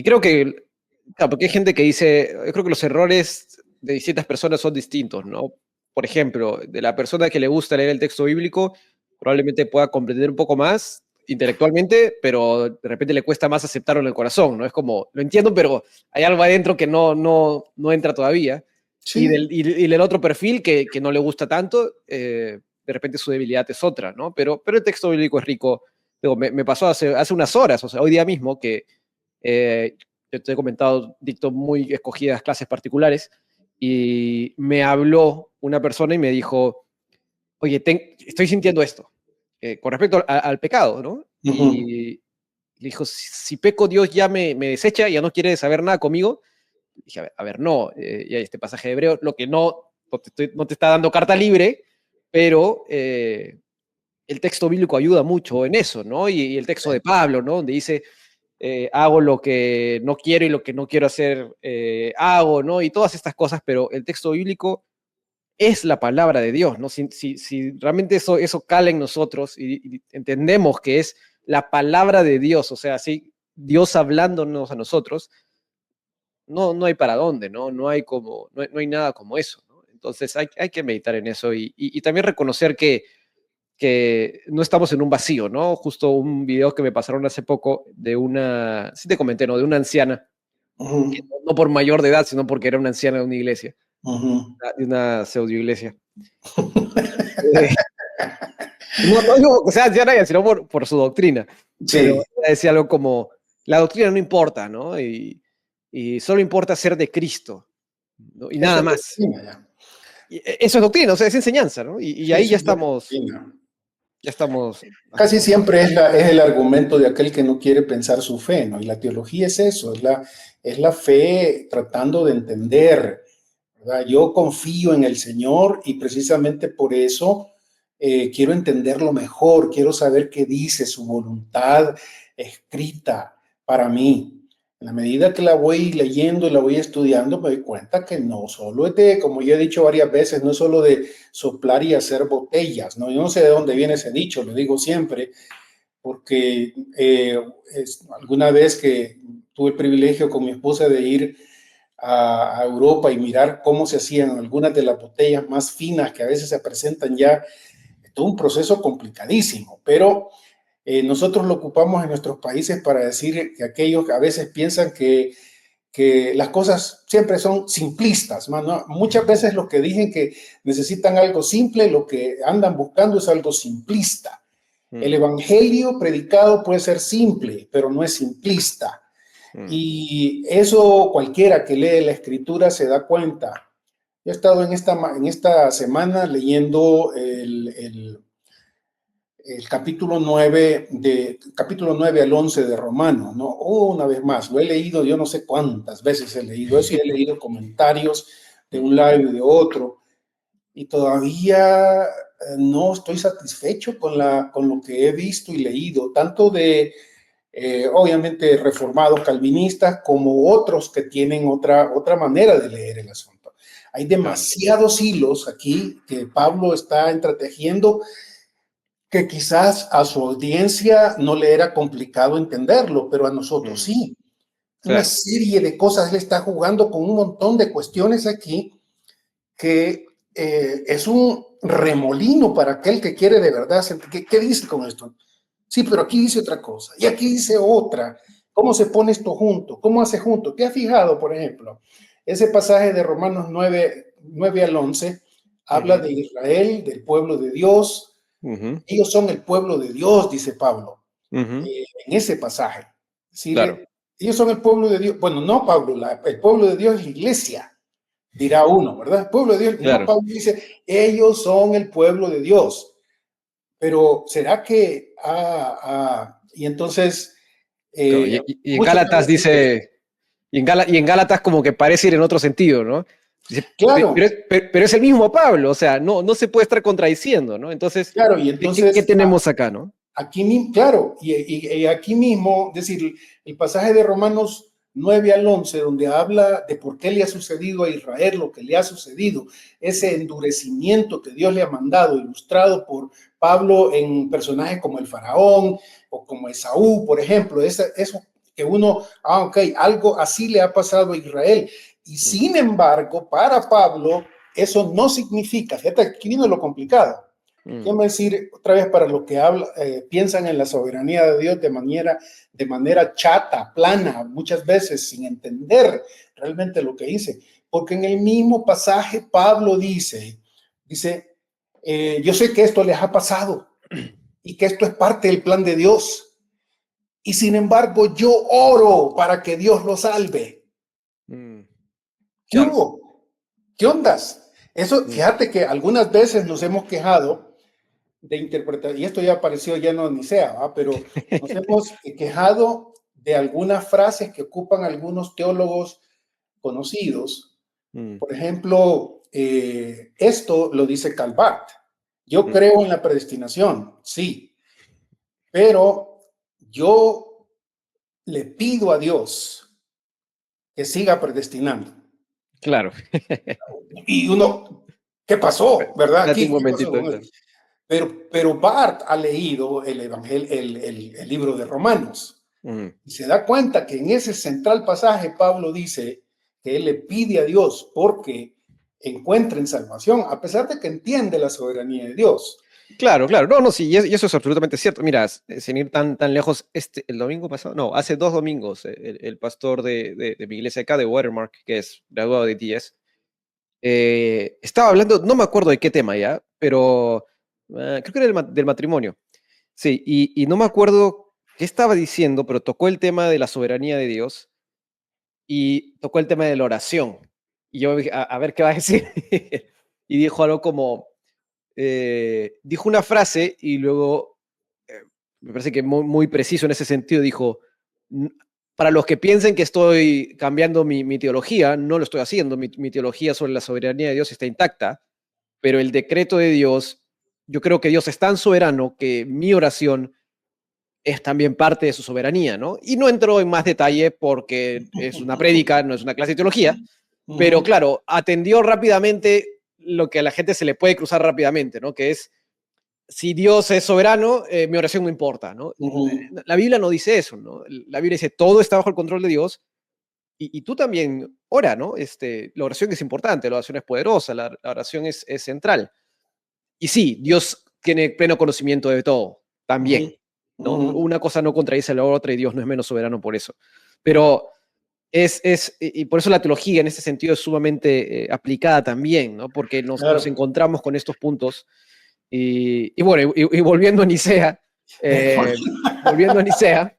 creo que, claro, porque hay gente que dice, yo creo que los errores de distintas personas son distintos, ¿no? Por ejemplo, de la persona que le gusta leer el texto bíblico, probablemente pueda comprender un poco más intelectualmente, pero de repente le cuesta más aceptarlo en el corazón, ¿no? Es como, lo entiendo, pero hay algo adentro que no entra todavía. sí, Y del otro perfil que no le gusta tanto, de repente su debilidad es otra, ¿no? Pero el texto bíblico es rico. Digo, me pasó hace unas horas, o sea, hoy día mismo, que yo te he comentado, dicto muy escogidas clases particulares, y me habló una persona y me dijo, oye, estoy sintiendo esto, con respecto al pecado, ¿no? uh-huh, Y dijo, si peco, Dios ya me desecha, ya no quiere saber nada conmigo. Dije, a ver no, y hay este pasaje de Hebreo, lo que no te está dando carta libre, pero el texto bíblico ayuda mucho en eso, ¿no? Y el texto de Pablo, ¿no? Donde dice, hago lo que no quiero y lo que no quiero hacer, hago, ¿no? Y todas estas cosas, pero el texto bíblico es la palabra de Dios, ¿no? Si realmente eso cala en nosotros y entendemos que es la palabra de Dios, o sea, sí, Dios hablándonos a nosotros, no hay para dónde, ¿no? No hay nada como eso, ¿no? Entonces hay que meditar en eso y también reconocer que no estamos en un vacío, ¿no? Justo un video que me pasaron hace poco de sí te comenté, ¿no? De una anciana, que uh-huh, no por mayor de edad, sino porque era una anciana de una iglesia, uh-huh. de una pseudo iglesia. Eh, no digo que sea anciana, sino por su doctrina, pero Sí, ella decía algo como, la doctrina no importa, ¿no? Y solo importa ser de Cristo, ¿no? Y eso nada es más. doctrina ya. Eso es doctrina, o sea, es enseñanza, ¿no? Y ahí Eso es doctrina. ya estamos Casi ajustando. siempre es el argumento de aquel que no quiere pensar su fe, ¿no? Y la teología es eso, es la fe tratando de entender, ¿verdad? Yo confío en el Señor y precisamente por eso quiero entenderlo mejor, quiero saber qué dice su voluntad escrita para mí. En la medida que la voy leyendo y la voy estudiando, me doy cuenta que no solo es de, como yo he dicho varias veces, no es solo de soplar y hacer botellas, ¿no? Yo no sé de dónde viene ese dicho, lo digo siempre, porque alguna vez que tuve el privilegio con mi esposa de ir a Europa y mirar cómo se hacían algunas de las botellas más finas que a veces se presentan ya, es todo un proceso complicadísimo, pero nosotros lo ocupamos en nuestros países para decir que aquellos que a veces piensan que las cosas siempre son simplistas, ¿no? Muchas veces los que dicen que necesitan algo simple, lo que andan buscando es algo simplista. El evangelio predicado puede ser simple, pero no es simplista. Y eso cualquiera que lee la escritura se da cuenta. Yo he estado en esta semana leyendo el capítulo 9 capítulo 9 al 11 de Romanos, ¿no? Una vez más, lo he leído, yo no sé cuántas veces he leído eso, y he leído comentarios de un lado y de otro, y todavía no estoy satisfecho con lo que he visto y leído, tanto de, obviamente, reformados calvinistas, como otros que tienen otra manera de leer el asunto. Hay demasiados hilos aquí que Pablo está entretejiendo, que quizás a su audiencia no le era complicado entenderlo, pero a nosotros sí. Una serie de cosas, él está jugando con un montón de cuestiones aquí que es un remolino para aquel que quiere de verdad. ¿Qué dice con esto? Sí, pero aquí dice otra cosa y aquí dice otra. ¿Cómo se pone esto junto? ¿Cómo hace junto? ¿Te has fijado, por ejemplo? Ese pasaje de Romanos 9 al 11 habla de Israel, del pueblo de Dios. Ellos son el pueblo de Dios, dice Pablo, en ese pasaje. ¿Sí? Claro. Ellos son el pueblo de Dios. Bueno, no, Pablo, el pueblo de Dios es la iglesia, dirá uno, ¿verdad? El pueblo de Dios. Claro. No, Pablo dice, ellos son el pueblo de Dios. Pero ¿será que... y entonces... Claro, y en Gálatas dice... Y en Gálatas como que parece ir en otro sentido, ¿no? Dice, claro. Pero es el mismo Pablo, o sea, no se puede estar contradiciendo, ¿no? Entonces, claro, y entonces ¿qué tenemos acá, no? Aquí, claro, y aquí mismo, es decir, el pasaje de Romanos 9 al 11, donde habla de por qué le ha sucedido a Israel lo que le ha sucedido, ese endurecimiento que Dios le ha mandado, ilustrado por Pablo en personajes como el faraón o como Esaú, por ejemplo, eso que uno, ok, algo así le ha pasado a Israel. Y sin embargo, para Pablo, eso no significa, fíjate, aquí viene lo complicado. Quiero decir, otra vez, para los que piensan en la soberanía de Dios de manera chata, plana, muchas veces sin entender realmente lo que dice. Porque en el mismo pasaje Pablo dice, yo sé que esto les ha pasado y que esto es parte del plan de Dios. Y sin embargo, yo oro para que Dios lo salve. ¿Qué hubo? ¿Qué ondas? Eso, fíjate que algunas veces nos hemos quejado de interpretar, y esto ya apareció, ya no ni sea, ¿va? Pero nos hemos quejado de algunas frases que ocupan algunos teólogos conocidos. Por ejemplo, esto lo dice Calvart. Yo creo en la predestinación, sí, pero yo le pido a Dios que siga predestinando. Claro. Y uno, ¿qué pasó? ¿Verdad? Date Aquí, un momentito. pero Bart ha leído el Evangelio, el libro de Romanos, y se da cuenta que en ese central pasaje Pablo dice que él le pide a Dios porque encuentren salvación, a pesar de que entiende la soberanía de Dios. Claro, no, sí, y eso es absolutamente cierto. Mira, sin ir tan lejos, el domingo pasado, no, hace 2 domingos, el pastor de mi iglesia acá, de Watermark, que es graduado de TS, estaba hablando, no me acuerdo de qué tema ya, pero creo que era del matrimonio. Sí, y no me acuerdo qué estaba diciendo, pero tocó el tema de la soberanía de Dios y tocó el tema de la oración. Y yo dije, a ver qué va a decir. Y dijo algo como, dijo una frase y luego, me parece que muy preciso en ese sentido, dijo, para los que piensen que estoy cambiando mi teología, no lo estoy haciendo, mi teología sobre la soberanía de Dios está intacta, pero el decreto de Dios yo creo que Dios es tan soberano que mi oración es también parte de su soberanía, ¿no? Y no entro en más detalle porque es una prédica, no es una clase de teología, pero Ujú, claro, atendió rápidamente lo que a la gente se le puede cruzar rápidamente, ¿no? Que es, si Dios es soberano, mi oración no importa, ¿no? ujú. La Biblia no dice eso, ¿no? La Biblia dice, todo está bajo el control de Dios y tú también ora, ¿no? La oración es importante, la oración es poderosa, la oración es central. Y sí, Dios tiene pleno conocimiento de todo, Ujú, también, ¿no? ujú. Una cosa no contradice a la otra y Dios no es menos soberano por eso. Pero y por eso la teología en ese sentido es sumamente aplicada también, ¿no? Porque nos Claro. encontramos con estos puntos. Y bueno, y volviendo a Nicea, eh, volviendo a Nicea,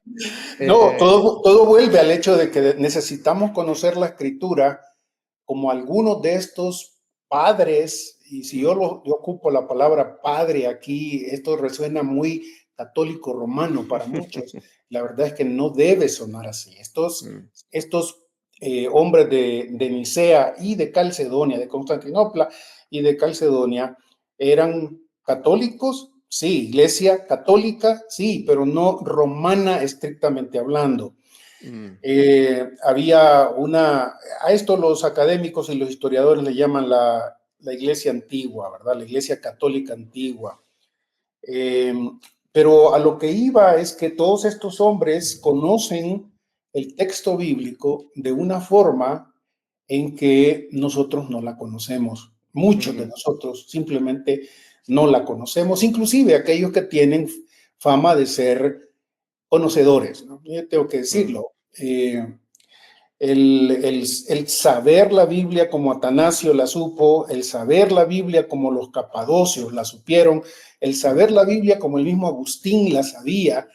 No, eh, todo vuelve al hecho de que necesitamos conocer la escritura como algunos de estos padres, y si yo ocupo la palabra padre aquí, esto resuena muy católico romano para muchos. La verdad es que no debe sonar así. mm, Estos hombres de Nicea y de Calcedonia, de Constantinopla y de Calcedonia, eran católicos, sí, iglesia católica, sí, pero no romana estrictamente hablando. mm, Había a esto los académicos y los historiadores le llaman la iglesia antigua, ¿verdad? La iglesia católica antigua. Eh, pero a lo que iba es que todos estos hombres conocen el texto bíblico de una forma en que nosotros no la conocemos. Muchos de mm, nosotros simplemente no la conocemos, inclusive aquellos que tienen fama de ser conocedores, ¿no? Yo tengo que mm, decirlo. El saber la Biblia como Atanasio la supo, el saber la Biblia como los capadocios la supieron, el saber mm, la Biblia como el mismo Agustín la sabía,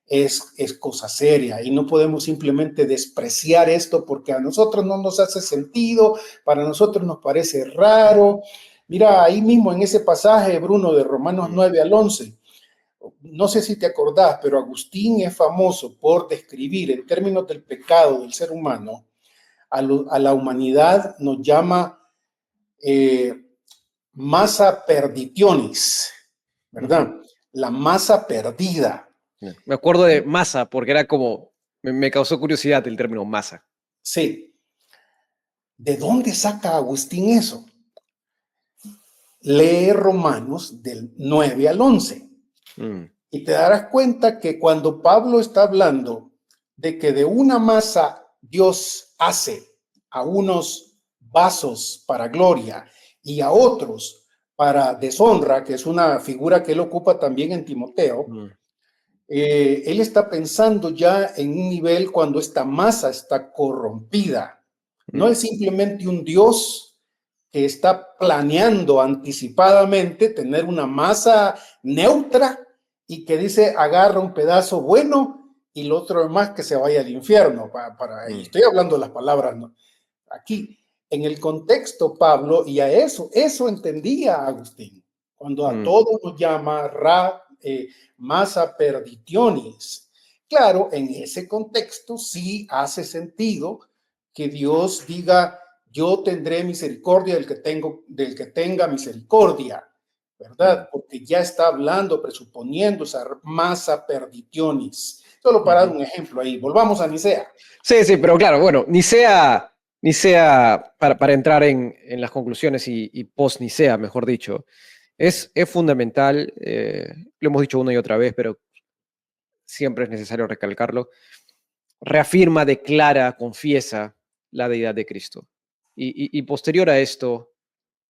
es cosa seria y no podemos simplemente despreciar esto porque a nosotros no nos hace sentido, para nosotros nos parece raro. Mira, ahí mismo en ese pasaje, Bruno, de Romanos mm, 9 al 11, no sé si te acordás, pero Agustín es famoso por describir en términos del pecado del ser humano, a la humanidad nos llama eh, masa perditionis, ujú. ¿verdad? La masa perdida. Me acuerdo de masa, porque era como, me causó curiosidad el término masa. Sí. ¿De dónde saca Agustín eso? Lee Romanos del 9 al 11 Mm, y te darás cuenta que cuando Pablo está hablando de que de una masa Dios hace a unos vasos para gloria y a otros para deshonra, que es una figura que él ocupa también en Timoteo, mm, él está pensando ya en un nivel cuando esta masa está corrompida. No mm, es simplemente un Dios que está planeando anticipadamente tener una masa neutra y que dice agarra un pedazo bueno y lo otro demás que se vaya al infierno. Y mm, estoy hablando de las palabras, ¿no? Aquí, en el contexto, Pablo, y a eso entendía Agustín, cuando a mm, todos nos llama masa perditionis. Claro, en ese contexto sí hace sentido que Dios diga, yo tendré misericordia del que tenga misericordia, mm, ¿verdad? Porque ya está hablando, presuponiendo esa masa perditionis. Solo para dar ujú. un ejemplo ahí, volvamos a Nicea. Sí, sí, pero claro, bueno, Nicea para entrar en las conclusiones y post-Nicea, mejor dicho, es fundamental, lo hemos dicho una y otra vez, pero siempre es necesario recalcarlo, reafirma, declara, confiesa la deidad de Cristo. Y posterior a esto,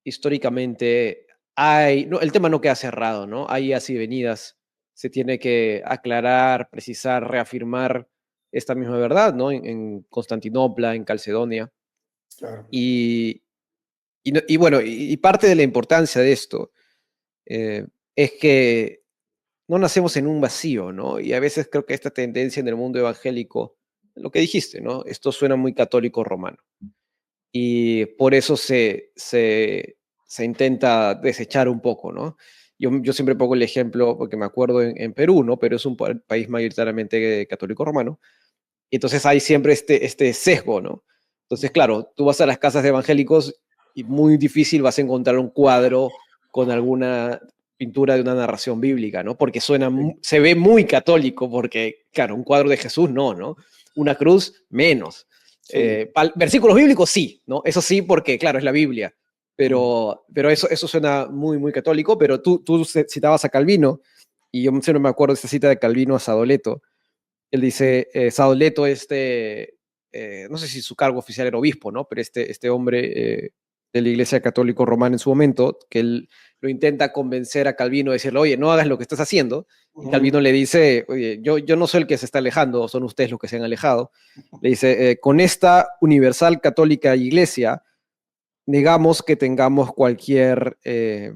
históricamente, no, el tema no queda cerrado, ¿no? Hay así venidas, se tiene que aclarar, precisar, reafirmar esta misma verdad, ¿no? En Constantinopla, en Calcedonia. Claro. Y, y bueno, y parte de la importancia de esto es que no nacemos en un vacío, ¿no? Y a veces creo que esta tendencia en el mundo evangélico, lo que dijiste, ¿no? Esto suena muy católico romano. Y por eso se intenta desechar un poco, ¿no? Yo siempre pongo el ejemplo, porque me acuerdo en Perú, ¿no? Perú es un país mayoritariamente católico romano, y entonces hay siempre este sesgo, ¿no? Entonces, claro, tú vas a las casas de evangélicos y muy difícil vas a encontrar un cuadro con alguna pintura de una narración bíblica, ¿no? Porque se ve muy católico, porque, claro, un cuadro de Jesús no. Una cruz, menos. Sí. Versículos bíblicos, sí, ¿no? Eso sí, porque, claro, es la Biblia. Pero eso suena muy, muy católico. Pero tú citabas a Calvino, y yo no me acuerdo de esta cita de Calvino a Sadoleto. Él dice, Sadoleto, no sé si su cargo oficial era obispo, ¿no? Pero este hombre de la Iglesia Católica Romana en su momento, que él lo intenta convencer a Calvino, decirle, oye, no hagas lo que estás haciendo. Y Calvino le dice, oye, yo no soy el que se está alejando, son ustedes los que se han alejado. Le dice, con esta universal católica iglesia, negamos que tengamos se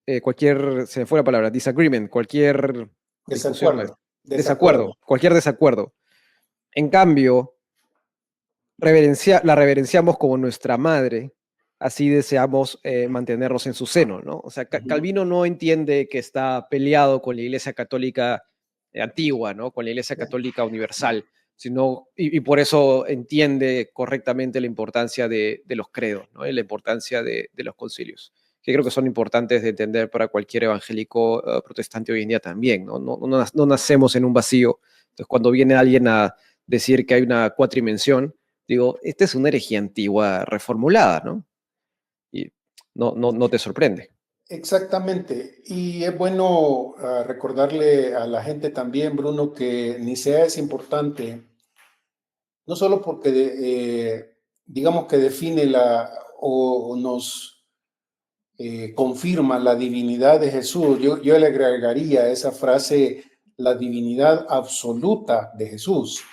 me fue la palabra, disagreement, cualquier discusión, Desacuerdo. cualquier desacuerdo. En cambio, la reverenciamos como nuestra madre, así deseamos mantenernos en su seno, ¿no? O sea, Calvino no entiende que está peleado con la Iglesia Católica antigua, ¿no? Con la Iglesia Católica universal, y por eso entiende correctamente la importancia de los credos, ¿no? Y la importancia de los concilios, que creo que son importantes de entender para cualquier evangélico protestante hoy en día también, ¿no? No nacemos en un vacío. Entonces, cuando viene alguien a decir que hay una cuatrimensión, digo, esta es una herejía antigua reformulada, ¿no? Y no te sorprende. Exactamente. Y es bueno recordarle a la gente también, Bruno, que Nicea es importante, no solo porque digamos que define o nos confirma la divinidad de Jesús. Yo le agregaría esa frase, la divinidad absoluta de Jesús.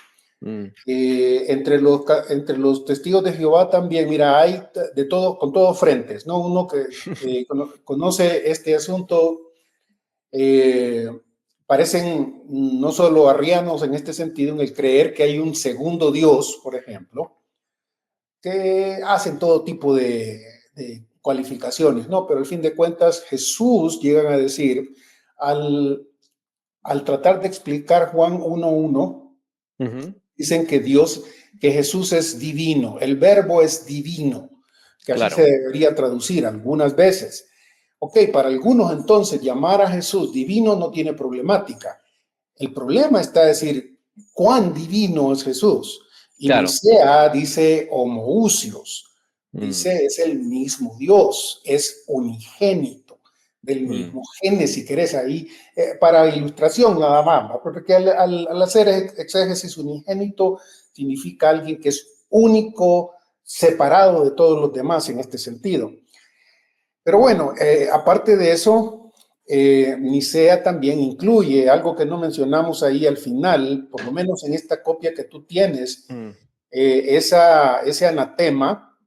Entre los testigos de Jehová también, mira, hay de todo, con todos frentes, ¿no? Uno que conoce este asunto, parecen no solo arrianos en este sentido, en el creer que hay un segundo Dios, por ejemplo, que hacen todo tipo de cualificaciones, ¿no? Pero al fin de cuentas, Jesús, llegan a decir, al tratar de explicar Juan 1:1, dicen que Jesús es divino, el verbo es divino, que así se debería traducir algunas veces. Ok, para algunos entonces llamar a Jesús divino no tiene problemática. El problema está decir cuán divino es Jesús. Y Nicea dice homoousios, dice es el mismo Dios, es unigénito, del mismo gene, si querés ahí, para ilustración nada más, porque al hacer exégesis unigénito significa alguien que es único, separado de todos los demás en este sentido. Pero bueno, aparte de eso, Nicea también incluye algo que no mencionamos ahí al final, por lo menos en esta copia que tú tienes, ese anatema,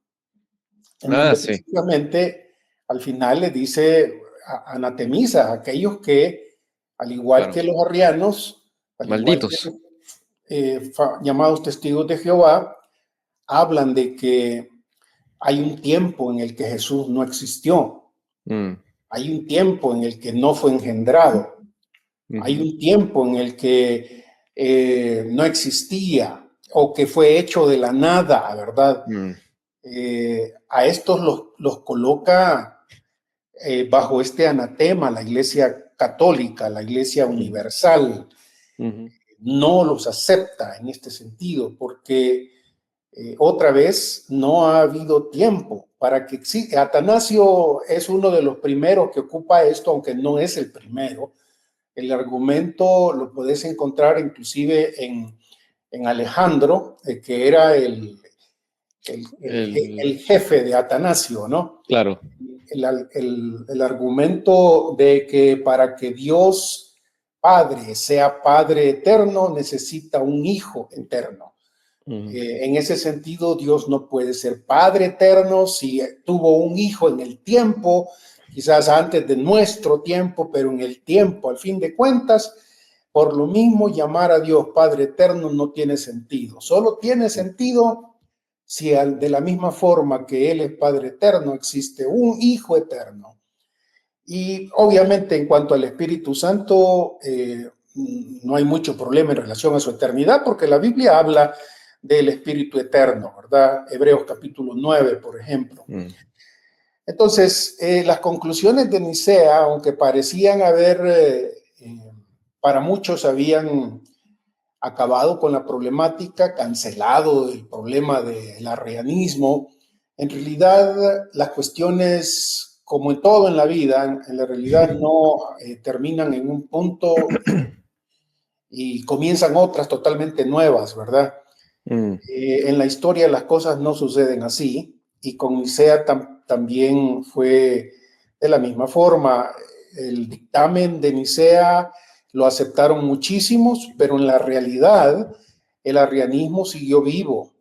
en donde precisamente al final le dice, anatemiza a aquellos que, al igual que los arrianos, al malditos, igual que llamados testigos de Jehová, hablan de que hay un tiempo en el que Jesús no existió. Hay un tiempo en el que no fue engendrado. Hay un tiempo en el que no existía o que fue hecho de la nada, ¿verdad? A estos los coloca bajo este anatema la Iglesia Católica, la Iglesia Universal. No los acepta en este sentido porque otra vez no ha habido tiempo para que exista. Atanasio es uno de los primeros que ocupa esto, aunque no es el primero. El argumento lo puedes encontrar inclusive en Alejandro, que era el jefe de Atanasio, ¿no? Claro. El argumento de que para que Dios Padre sea Padre eterno, necesita un Hijo eterno. En ese sentido, Dios no puede ser Padre eterno si tuvo un hijo en el tiempo, quizás antes de nuestro tiempo, pero en el tiempo, al fin de cuentas, por lo mismo llamar a Dios Padre eterno no tiene sentido. Solo tiene sentido si de la misma forma que Él es Padre eterno, existe un Hijo eterno. Y obviamente en cuanto al Espíritu Santo, no hay mucho problema en relación a su eternidad, porque la Biblia habla del Espíritu eterno, ¿verdad? Hebreos capítulo 9, por ejemplo. Entonces, las conclusiones de Nicea, aunque parecían haber, para muchos habían acabado con la problemática, cancelado el problema del arrianismo, en realidad las cuestiones, como en todo en la vida, en la realidad no terminan en un punto y comienzan otras totalmente nuevas, ¿verdad? En la historia las cosas no suceden así, y con Nicea también fue de la misma forma. El dictamen de Nicea lo aceptaron muchísimos, pero en la realidad el arrianismo siguió vivo,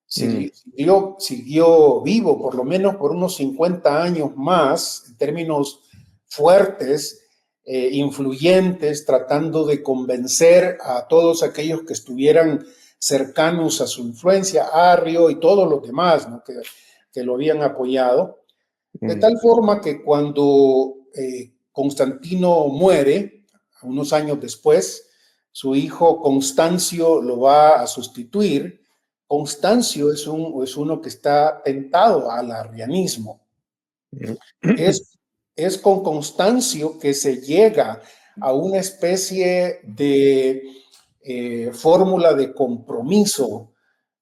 siguió vivo por lo menos por unos 50 años más, en términos fuertes, influyentes, tratando de convencer a todos aquellos que estuvieran cercanos a su influencia, Arrio y todos los demás, ¿no? que lo habían apoyado, de tal forma que cuando Constantino muere, unos años después, su hijo Constancio lo va a sustituir. Constancio es uno que está tentado al arrianismo. Es con Constancio que se llega a una especie de fórmula de compromiso,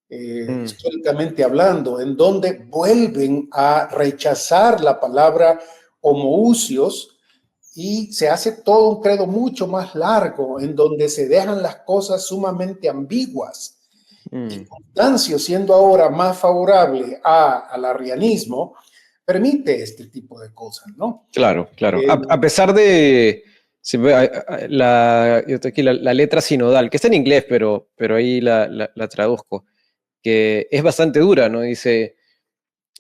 históricamente hablando, en donde vuelven a rechazar la palabra homoousios y se hace todo un credo mucho más largo, en donde se dejan las cosas sumamente ambiguas. Y Constancio, siendo ahora más favorable al arrianismo, permite este tipo de cosas, ¿no? Claro, claro. A pesar de yo tengo aquí la letra sinodal, que está en inglés, pero ahí la traduzco, que es bastante dura, ¿no? Dice,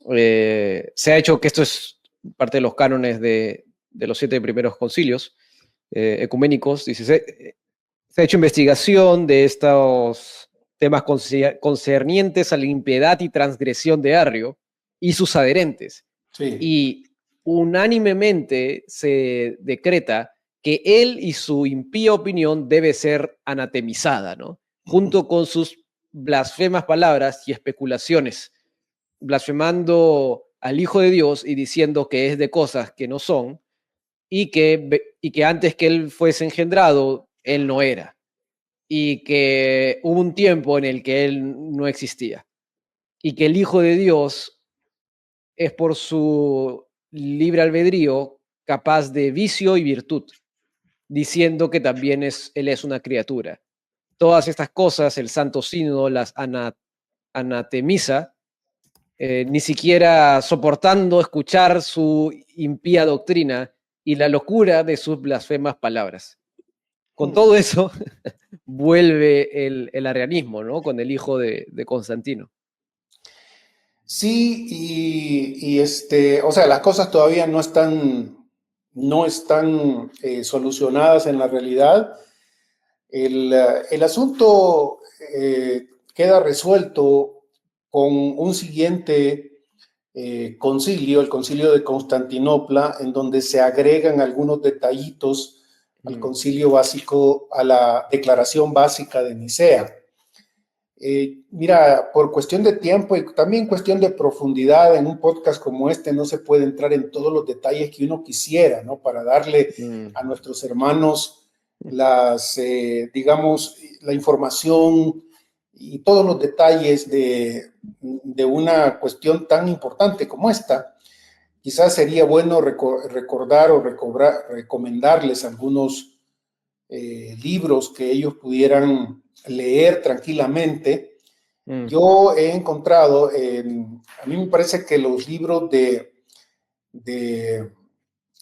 se ha hecho, que esto es parte de los cánones de los 7 primeros concilios ecuménicos, dice, se ha hecho investigación de estos temas concernientes a la impiedad y transgresión de Arrio y sus adherentes. Sí. Y unánimemente se decreta que él y su impía opinión debe ser anatemizada, ¿no? Junto con sus blasfemas palabras y especulaciones, blasfemando al Hijo de Dios y diciendo que es de cosas que no son, y que antes que él fuese engendrado, él no era, y que hubo un tiempo en el que él no existía, y que el Hijo de Dios es por su libre albedrío capaz de vicio y virtud, diciendo que también él es una criatura. Todas estas cosas el Santo Sínodo las anatemiza, ni siquiera soportando escuchar su impía doctrina y la locura de sus blasfemas palabras. Con todo eso, vuelve el arrianismo, ¿no? Con el hijo de Constantino. Sí, o sea, las cosas todavía no están solucionadas en la realidad. El asunto queda resuelto con un siguiente concilio, el concilio de Constantinopla, en donde se agregan algunos detallitos al concilio básico, a la declaración básica de Nicea. Mira, por cuestión de tiempo y también cuestión de profundidad, en un podcast como este no se puede entrar en todos los detalles que uno quisiera, ¿no? Para darle a nuestros hermanos digamos, la información y todos los detalles de una cuestión tan importante como esta. Quizás sería bueno recordar o recomendarles algunos libros que ellos pudieran leer tranquilamente. Yo he encontrado, a mí me parece que los libros de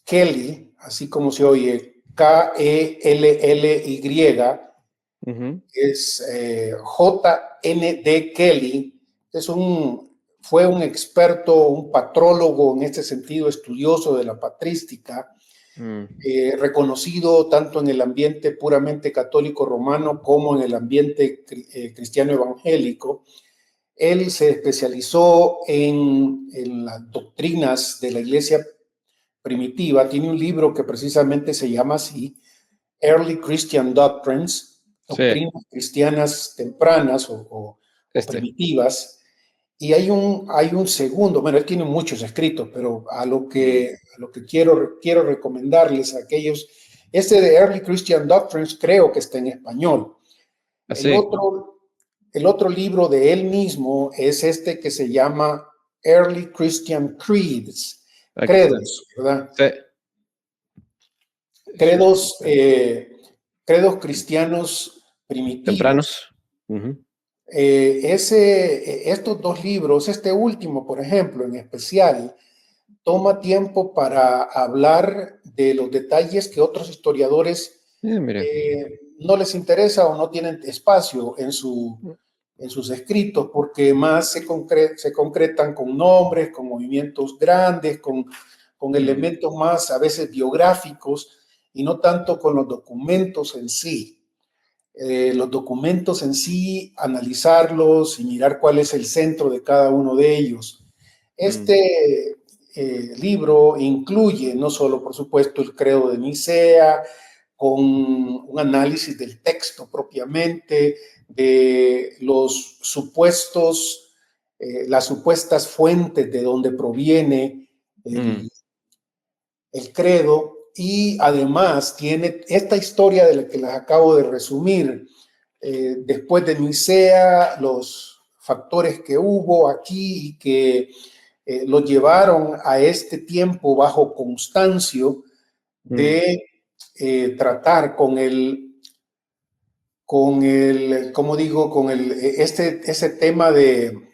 Kelly, así como se oye, Kelly, es J.N.D. Kelly, fue un experto, un patrólogo en este sentido, estudioso de la patrística, reconocido tanto en el ambiente puramente católico romano como en el ambiente cristiano evangélico. Él se especializó en las doctrinas de la iglesia primitiva. Tiene un libro que precisamente se llama así, Early Christian Doctrines, doctrinas cristianas tempranas o primitivas. Y hay un segundo, bueno, él tiene muchos escritos, pero a lo que quiero recomendarles a aquellos, este de Early Christian Doctrines creo que está en español. El Así. otro, el otro libro de él mismo es este que se llama Early Christian Creeds, Aquí está. credos, ¿verdad? Sí. Credos, credos cristianos primitivos. Tempranos. Ujú. Estos dos libros, este último, por ejemplo, en especial, toma tiempo para hablar de los detalles que otros historiadores Mire. no les interesa o no tienen espacio en sus escritos, porque más se concretan con nombres, con movimientos grandes, con Mm, elementos más a veces biográficos y no tanto con los documentos en sí. Los documentos en sí, analizarlos y mirar cuál es el centro de cada uno de ellos. mm, Este libro incluye no solo, por supuesto, el credo de Nicea, con un análisis del texto propiamente, de los supuestos, las supuestas fuentes de donde proviene mm, el credo, y además tiene esta historia de la que les acabo de resumir. Después de Nicea, los factores que hubo aquí y que lo llevaron a este tiempo bajo Constancio mm, de tratar ¿cómo digo? Ese tema del,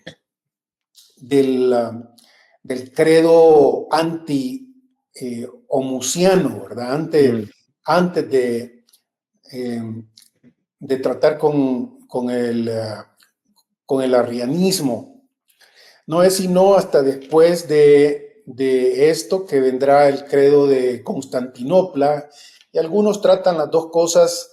del credo anti-homusiano, ¿verdad? mm, Antes eh, de tratar con el arrianismo. No es sino hasta después de esto que vendrá el credo de Constantinopla, y algunos tratan las dos cosas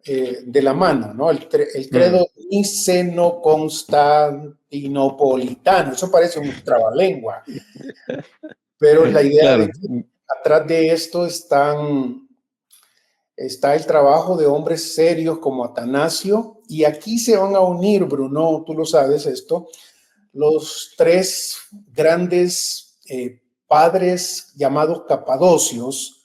de la mano, ¿no? El mm. credo niceno-constantinopolitano, eso parece un trabalengua, pero la idea de Claro. que atrás de esto está el trabajo de hombres serios como Atanasio, y aquí se van a unir, Bruno, tú lo sabes esto, los tres grandes padres llamados capadocios,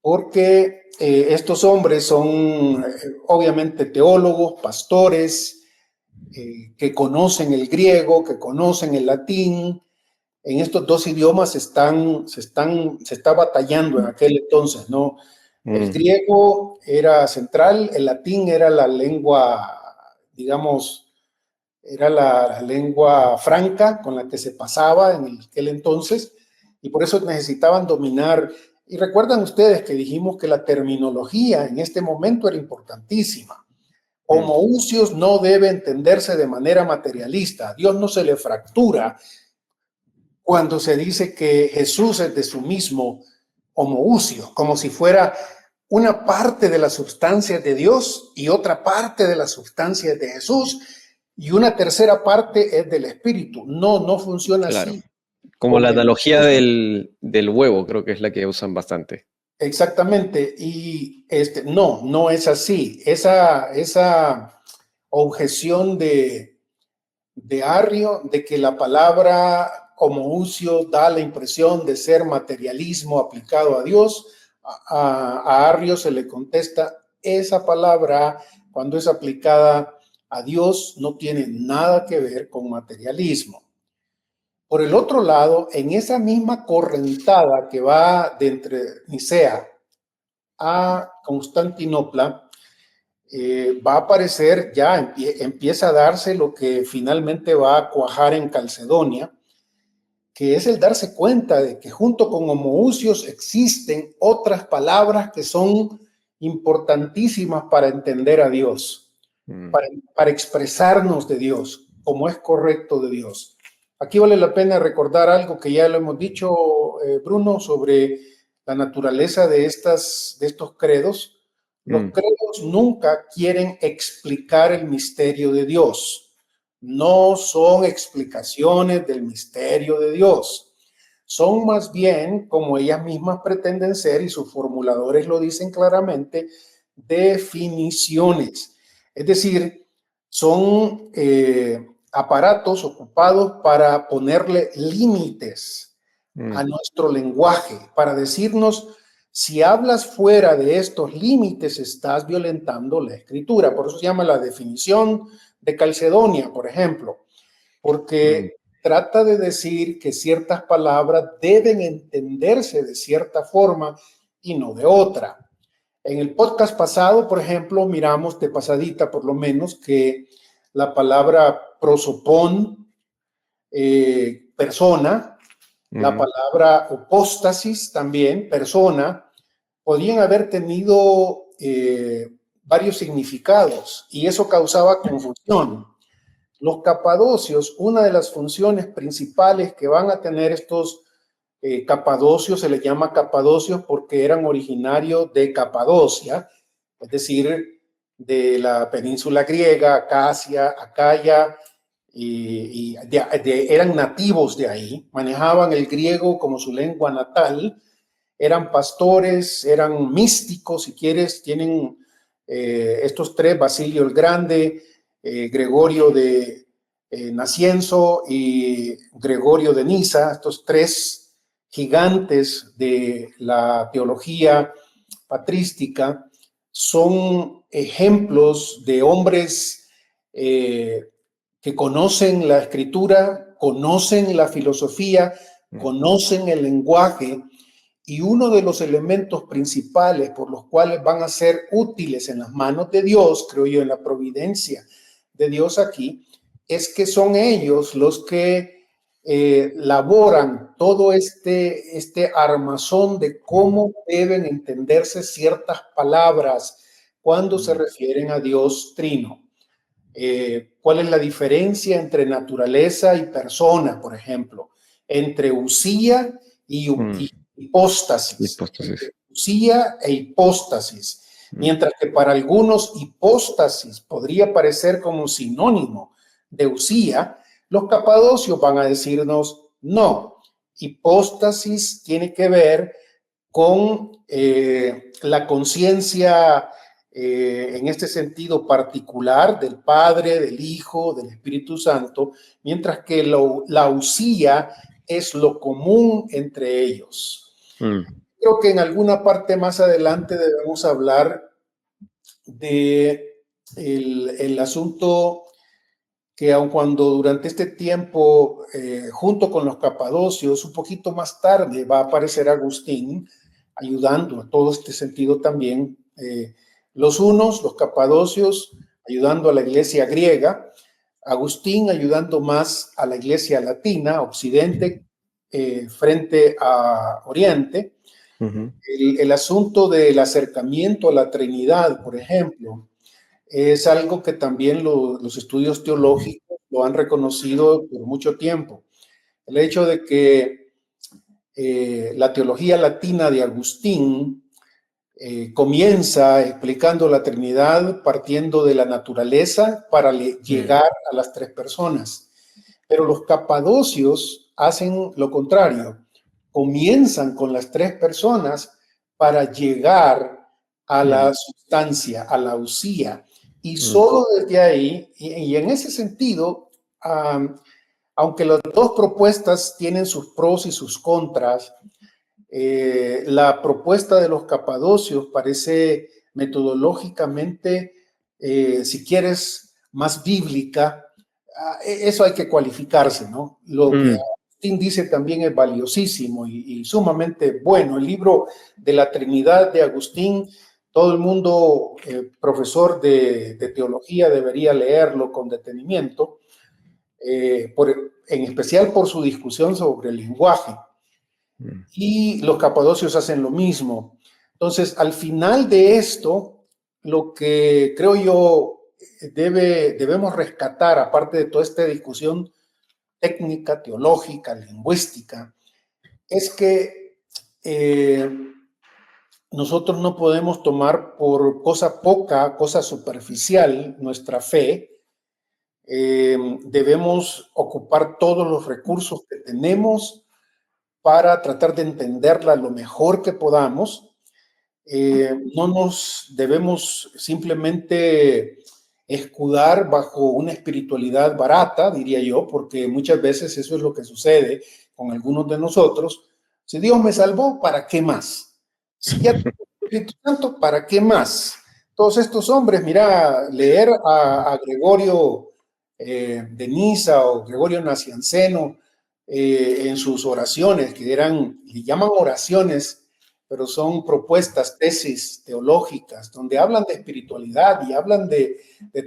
porque estos hombres son obviamente teólogos, pastores, que conocen el griego, que conocen el latín. En estos dos idiomas se está batallando en aquel entonces, ¿no? El Mm, griego era central, el latín era la lengua, digamos, era la lengua franca con la que se pasaba en aquel entonces, y por eso necesitaban dominar. Y recuerdan ustedes que dijimos que la terminología en este momento era importantísima. mm, Homoousios no debe entenderse de manera materialista. A Dios no se le fractura cuando se dice que Jesús es de su mismo homoousios, como si fuera una parte de la sustancia de Dios y otra parte de la sustancia de Jesús y una tercera parte es del Espíritu. No, no funciona claro. así. Como Con la el analogía Dios, del huevo, creo que es la que usan bastante. exactamente. Y no, no es así. Esa objeción de Arrio de que la palabra homoousios da la impresión de ser materialismo aplicado a Dios, a Arrio se le contesta, esa palabra cuando es aplicada a Dios no tiene nada que ver con materialismo. Por el otro lado, en esa misma correntada que va de entre Nicea a Constantinopla, va a aparecer, ya empieza a darse lo que finalmente va a cuajar en Calcedonia, que es el darse cuenta de que junto con homoousios existen otras palabras que son importantísimas para entender a Dios, Mm, para expresarnos de Dios, como es correcto de Dios. Aquí vale la pena recordar algo que ya lo hemos dicho, Bruno, sobre la naturaleza de estos credos. Los mm, credos nunca quieren explicar el misterio de Dios. No son explicaciones del misterio de Dios. Son más bien, como ellas mismas pretenden ser, y sus formuladores lo dicen claramente, definiciones. Es decir, son aparatos ocupados para ponerle límites a nuestro lenguaje, para decirnos, si hablas fuera de estos límites, estás violentando la escritura. Por eso se llama la definición de Calcedonia, por ejemplo, porque trata de decir que ciertas palabras deben entenderse de cierta forma y no de otra. En el podcast pasado, por ejemplo, miramos de pasadita, por lo menos, que la palabra prosopón, persona, la palabra opóstasis también, persona, podían haber tenido varios significados y eso causaba confusión. Los capadocios, una de las funciones principales que van a tener estos capadocios, se les llama capadocios porque eran originarios de Capadocia, es decir, de la península griega, Acacia, Acaya, eran nativos de ahí, manejaban el griego como su lengua natal, eran pastores, eran místicos, si quieres, tienen estos tres, Basilio el Grande, Gregorio de Nacienzo y Gregorio de Niza, estos tres gigantes de la teología patrística, son ejemplos de hombres que conocen la escritura, conocen la filosofía, conocen el lenguaje, y uno de los elementos principales por los cuales van a ser útiles en las manos de Dios, creo yo, en la providencia de Dios aquí, es que son ellos los que laboran todo este armazón de cómo deben entenderse ciertas palabras cuando se refieren a Dios Trino. ¿Cuál es la diferencia entre naturaleza y persona, por ejemplo? Entre usía y hipóstasis. Entre usía e hipóstasis. Mientras que para algunos hipóstasis podría parecer como sinónimo de usía, los capadocios van a decirnos no. Hipóstasis tiene que ver con la conciencia en este sentido particular del Padre, del Hijo, del Espíritu Santo, mientras que la usía es lo común entre ellos. Creo que en alguna parte más adelante debemos hablar de el asunto que aun cuando durante este tiempo, junto con los capadocios, un poquito más tarde va a aparecer Agustín, ayudando a todo este sentido también, los unos, los capadocios, ayudando a la iglesia griega, Agustín ayudando más a la iglesia latina, occidente, frente a oriente. El asunto del acercamiento a la Trinidad, por ejemplo, es algo que también los estudios teológicos lo han reconocido por mucho tiempo. El hecho de que la teología latina de Agustín comienza explicando la Trinidad partiendo de la naturaleza para llegar a las tres personas. Pero los capadocios hacen lo contrario. Comienzan con las tres personas para llegar a la sustancia, a la usía. Y solo desde ahí, y en ese sentido, aunque las dos propuestas tienen sus pros y sus contras, la propuesta de los capadocios parece metodológicamente, si quieres, más bíblica. Eso hay que cualificarse, ¿no? Lo que Agustín dice también es valiosísimo y sumamente bueno. El libro de la Trinidad de Agustín, todo el mundo, profesor de teología, debería leerlo con detenimiento, en especial por su discusión sobre el lenguaje. Y los capadocios hacen lo mismo. Entonces, al final de esto, lo que creo yo debemos rescatar, aparte de toda esta discusión técnica, teológica, lingüística, es que nosotros no podemos tomar por cosa poca, cosa superficial nuestra fe. Debemos ocupar todos los recursos que tenemos para tratar de entenderla lo mejor que podamos. No nos debemos simplemente escudar bajo una espiritualidad barata, diría yo, porque muchas veces eso es lo que sucede con algunos de nosotros. Si Dios me salvó, ¿para qué más? Si ya tengo el Espíritu Santo, ¿para qué más? Todos estos hombres, mira, leer a Gregorio de Niza o Gregorio Nacianceno en sus oraciones, que eran, le llaman oraciones, pero son propuestas, tesis teológicas, donde hablan de espiritualidad y hablan de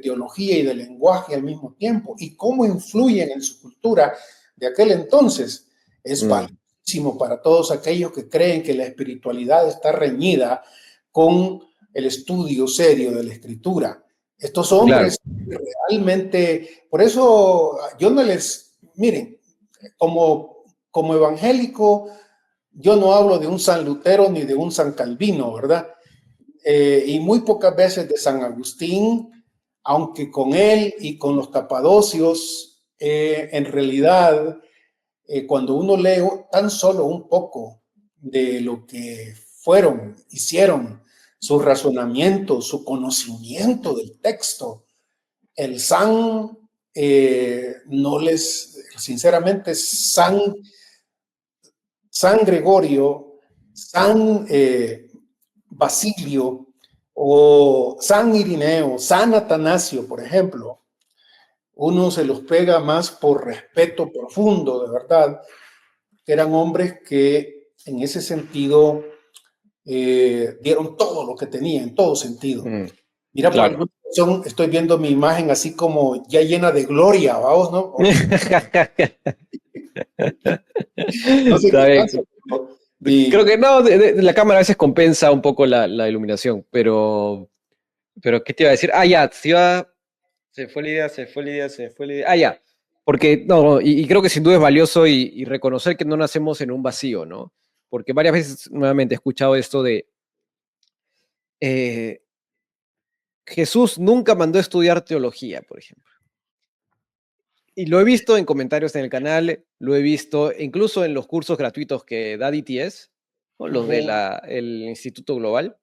teología y de lenguaje al mismo tiempo, y cómo influyen en su cultura de aquel entonces. Es valiosísimo para todos aquellos que creen que la espiritualidad está reñida con el estudio serio de la escritura. Estos Claro. hombres realmente, por eso yo no les, miren, como evangélico, yo no hablo de un San Lutero ni de un San Calvino, ¿verdad? Y muy pocas veces de San Agustín, aunque con él y con los Capadocios, en realidad, cuando uno lee tan solo un poco de lo que fueron, hicieron, su razonamiento, su conocimiento del texto, el San, no les, sinceramente, San Gregorio, San Basilio o San Irineo, San Atanasio, por ejemplo, uno se los pega más por respeto profundo, de verdad, que eran hombres que en ese sentido dieron todo lo que tenían, en todo sentido. Mira, por Claro. alguna razón estoy viendo mi imagen así como ya llena de gloria, vamos, ¿no? No sé Está qué bien. pasa, Creo que no, la cámara a veces compensa un poco la iluminación, pero ¿qué te iba a decir? Ah, ya, se fue la idea, se fue la idea, se fue la idea. Ah, ya, porque no, y creo que sin duda es valioso y reconocer que no nacemos en un vacío, ¿no? Porque varias veces nuevamente he escuchado esto de eh, Jesús nunca mandó a estudiar teología, por ejemplo. Y lo he visto en comentarios en el canal, lo he visto incluso en los cursos gratuitos que da DTS, ¿no? Los del Instituto Global.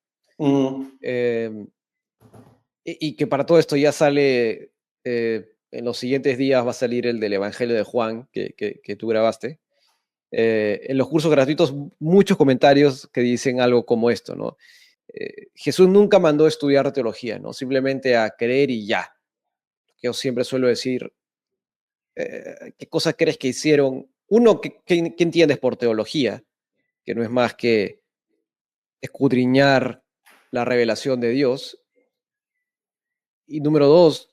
Eh, y que para todo esto ya sale, en los siguientes días va a salir el del Evangelio de Juan que tú grabaste. En los cursos gratuitos, muchos comentarios que dicen algo como esto, ¿no? Jesús nunca mandó a estudiar teología, ¿no? Simplemente a creer y ya. Yo siempre suelo decir, ¿qué cosas crees que hicieron? Uno, ¿qué entiendes por teología? Que no es más que escudriñar la revelación de Dios. Y número dos,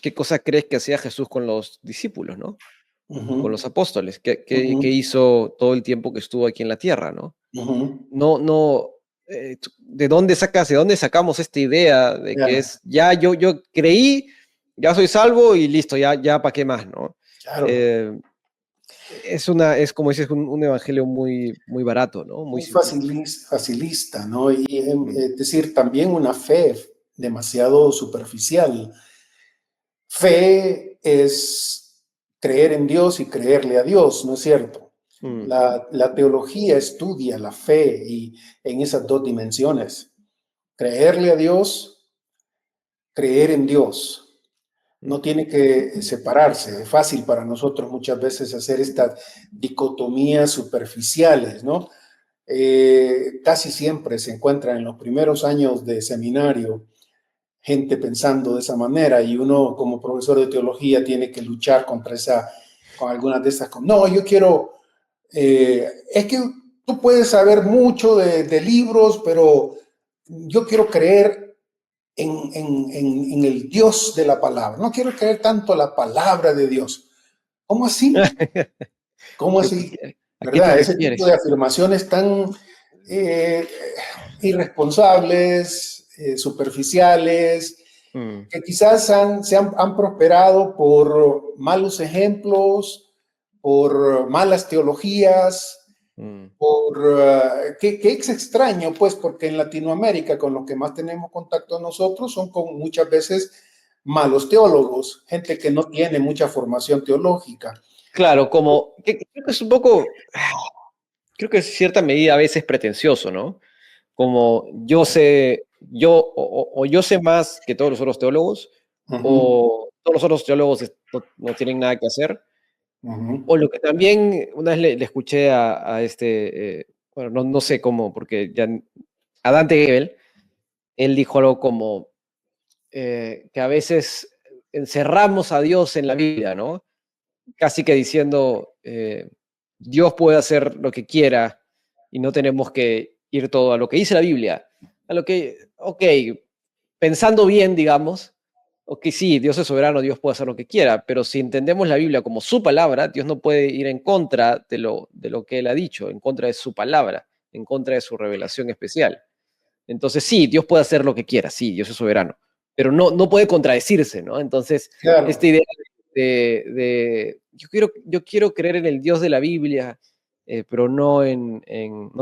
¿qué cosa crees que hacía Jesús con los discípulos, ¿no? Con los apóstoles, ¿qué hizo todo el tiempo que estuvo aquí en la tierra, ¿no? No, ¿de dónde sacamos esta idea de que Ya, es, ya yo creí, ya soy salvo y listo, ya para qué más, ¿no? claro. Es como dices, un evangelio muy, muy barato, ¿no? Muy Muy simplista. facilista, ¿no? Y Mm, es decir, también una fe demasiado superficial. Fe es creer en Dios y creerle a Dios, ¿no es cierto? mm, La teología estudia la fe y en esas dos dimensiones. Creerle a Dios, creer en Dios. mm. No tiene que separarse. Es fácil para nosotros muchas veces hacer estas dicotomías superficiales, ¿no? Casi siempre se encuentra en los primeros años de seminario gente pensando de esa manera y uno como profesor de teología tiene que luchar con algunas de esas cosas. No, yo quiero, es que tú puedes saber mucho de libros, pero yo quiero creer en el Dios de la palabra. No quiero creer tanto la palabra de Dios. ¿Cómo así? ¿Cómo ¿Qué- así? ¿A qué te ¿Verdad? Ese tipo refieres? de afirmaciones tan eh, irresponsables, superficiales, Mm, que quizás han prosperado por malos ejemplos, por malas teologías, mm. que es extraño, pues, porque en Latinoamérica con lo que más tenemos contacto nosotros son con muchas veces malos teólogos, gente que no tiene mucha formación teológica. Claro, creo que es un poco, creo que en cierta medida a veces pretencioso, ¿no? Como yo sé, o yo sé más que todos los otros teólogos, Ujú, o todos los otros teólogos no tienen nada que hacer. ujú. O lo que también una vez le escuché a este, bueno, no sé cómo, porque ya a Dante Gebel, él dijo algo como que a veces encerramos a Dios en la Biblia, ¿no? Casi que diciendo, Dios puede hacer lo que quiera y no tenemos que ir todo a lo que dice la Biblia. A lo que, ok, pensando bien, digamos, ok, sí, Dios es soberano, Dios puede hacer lo que quiera, pero si entendemos la Biblia como su palabra, Dios no puede ir en contra de lo que Él ha dicho, en contra de su palabra, en contra de su revelación especial. Entonces, sí, Dios puede hacer lo que quiera, sí, Dios es soberano, pero no puede contradecirse, ¿no? Entonces, esta Claro. idea yo quiero creer en el Dios de la Biblia, pero no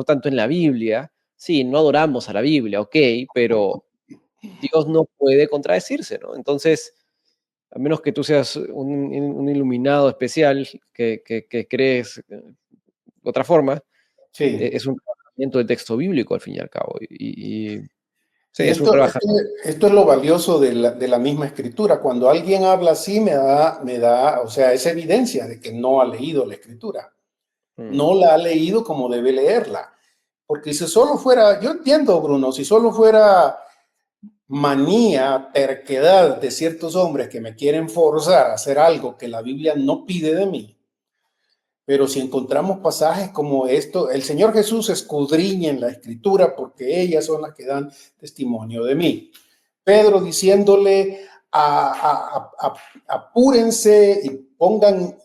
tanto en la Biblia. Sí, no adoramos a la Biblia, ok, pero Dios no puede contradecirse, ¿no? Entonces, a menos que tú seas un iluminado especial que crees de otra forma, Sí. es un tratamiento del texto bíblico al fin y al cabo. Sí, Sí, es un rebajamiento. esto es lo valioso de la misma escritura. Cuando alguien habla así, o sea, es evidencia de que no ha leído la escritura. Mm, No la ha leído como debe leerla. Porque si solo fuera, yo entiendo, Bruno, si solo fuera manía, terquedad de ciertos hombres que me quieren forzar a hacer algo que la Biblia no pide de mí, pero si encontramos pasajes como esto, el Señor Jesús escudriña en la escritura porque ellas son las que dan testimonio de mí. Pedro diciéndole, apúrense y pongan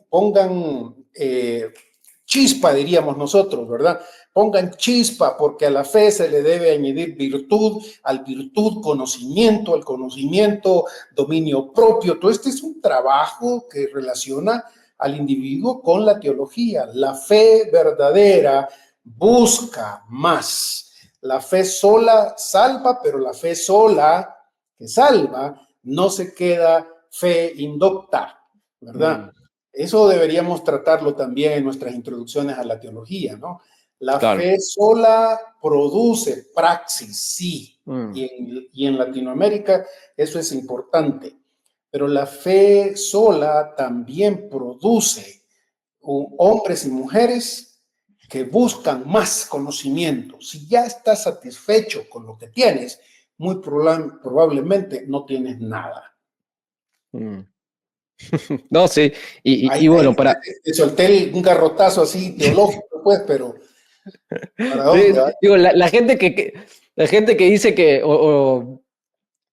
chispa, diríamos nosotros, ¿verdad? Pongan chispa porque a la fe se le debe añadir virtud, al virtud conocimiento, al conocimiento dominio propio. Todo este es un trabajo que relaciona al individuo con la teología. La fe verdadera busca más. La fe sola salva, pero la fe sola que salva no se queda fe indocta, mm, ¿verdad? Eso deberíamos tratarlo también en nuestras introducciones a la teología, ¿no? La claro. fe sola produce praxis, sí, Mm, y en Latinoamérica eso es importante, pero la fe sola también produce hombres y mujeres que buscan más conocimiento. Si ya estás satisfecho con lo que tienes, muy probablemente no tienes nada. mm. No, sí. Ahí, Bueno, ahí te solté un garrotazo así teológico, pues, pero ¿para sí, dónde va? digo, la gente que dice o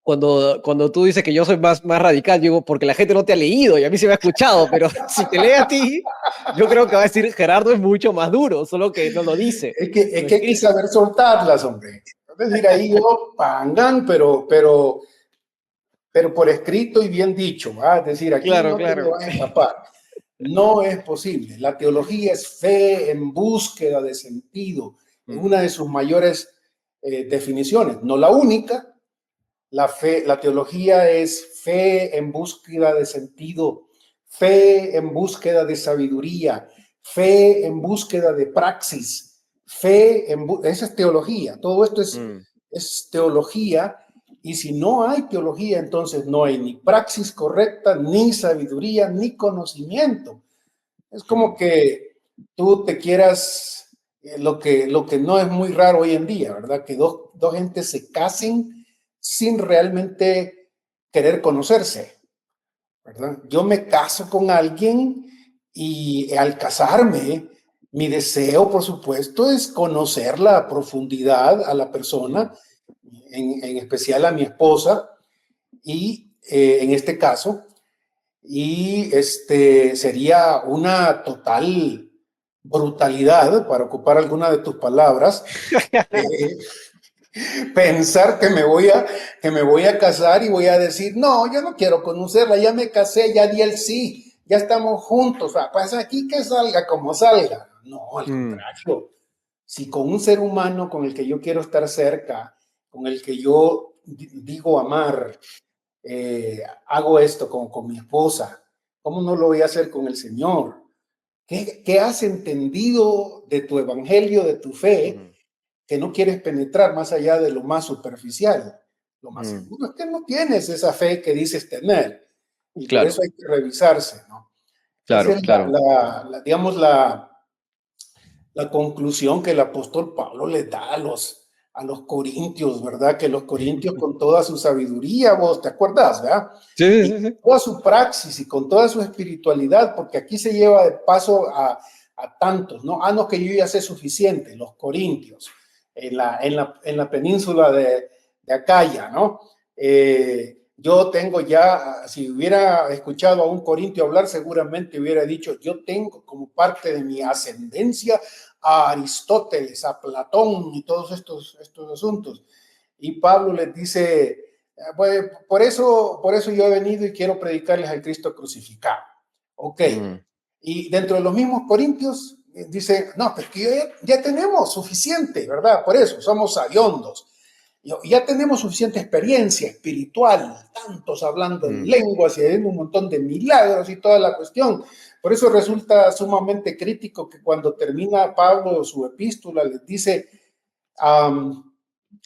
cuando tú dices que yo soy más radical, digo, porque la gente no te ha leído y a mí se me ha escuchado, pero si te lee a ti, yo creo que va a decir Gerardo es mucho más duro, solo que no lo dice, Es no que hay que escribe. saber soltarlas, hombre. Es decir, ahí yo, pangan, pero por escrito y bien dicho, ¿va? Es decir, aquí Claro, no te me claro. vas a escapar. No es posible. La teología es fe en búsqueda de sentido. Es Mm, una de sus mayores definiciones. No la única. La teología es fe en búsqueda de sentido, fe en búsqueda de sabiduría, fe en búsqueda de praxis, esa es teología. Todo esto mm, es teología. Y si no hay teología, entonces no hay ni praxis correcta, ni sabiduría, ni conocimiento. Es como mm, que tú te quieras, lo que no es muy raro hoy en día, ¿verdad? Que dos gentes se casen sin realmente querer conocerse, ¿verdad? Yo me caso con alguien y al casarme, mi deseo, por supuesto, es conocer la profundidad a la persona, mm, en especial a mi esposa, y en este caso, y sería una total brutalidad, para ocupar alguna de tus palabras, eh, pensar que me voy a casar y voy a decir, no, yo no quiero conocerla, ya me casé, ya di el sí, ya estamos juntos, o sea, pues aquí que salga como salga. No, al mm, contrario. Si con un ser humano con el que yo quiero estar cerca, con el que yo digo amar, hago esto con mi esposa, ¿cómo no lo voy a hacer con el Señor? ¿Qué has entendido de tu evangelio, de tu fe, mm, que no quieres penetrar más allá de lo más superficial? lo más seguro es que no tienes esa fe que dices tener. Y por Claro, eso hay que revisarse, ¿no? Esa claro, es claro. digamos, la conclusión que el apóstol Pablo le da a los corintios, ¿verdad? Que los corintios con toda su sabiduría, vos te acuerdas, ¿verdad? Sí, Y sí, sí. con toda su praxis y con toda su espiritualidad, porque aquí se lleva de paso a tantos, ¿no? Ah, no, que yo ya sé suficiente, los corintios, en la península de Acaya, ¿no? Yo tengo ya, si hubiera escuchado a un corintio hablar, seguramente hubiera dicho, yo tengo como parte de mi ascendencia a Aristóteles, a Platón y todos estos asuntos. Y Pablo les dice, pues, por eso yo he venido y quiero predicarles al Cristo crucificado. Ok. Mm, Y dentro de los mismos corintios dice, no, pero que ya tenemos suficiente, ¿verdad? Por eso somos sabiondos. Ya tenemos suficiente experiencia espiritual, tantos hablando en mm, lenguas y haciendo un montón de milagros y toda la cuestión. Por eso resulta sumamente crítico que cuando termina Pablo su epístola les dice,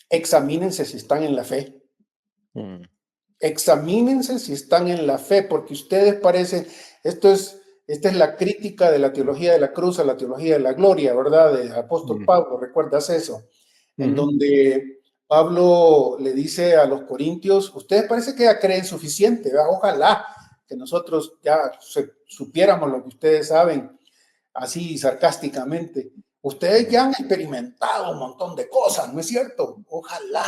examínense si están en la fe. mm, Examínense si están en la fe, porque ustedes parecen, esta es la crítica de la teología de la cruz a la teología de la gloria, ¿verdad? De apóstol mm, Pablo, ¿recuerdas eso? En ujú, donde Pablo le dice a los corintios, ustedes parece que ya creen suficiente, ¿verdad? Ojalá que nosotros ya supiéramos lo que ustedes saben, así sarcásticamente. Ustedes ya han experimentado un montón de cosas, ¿no es cierto? Ojalá.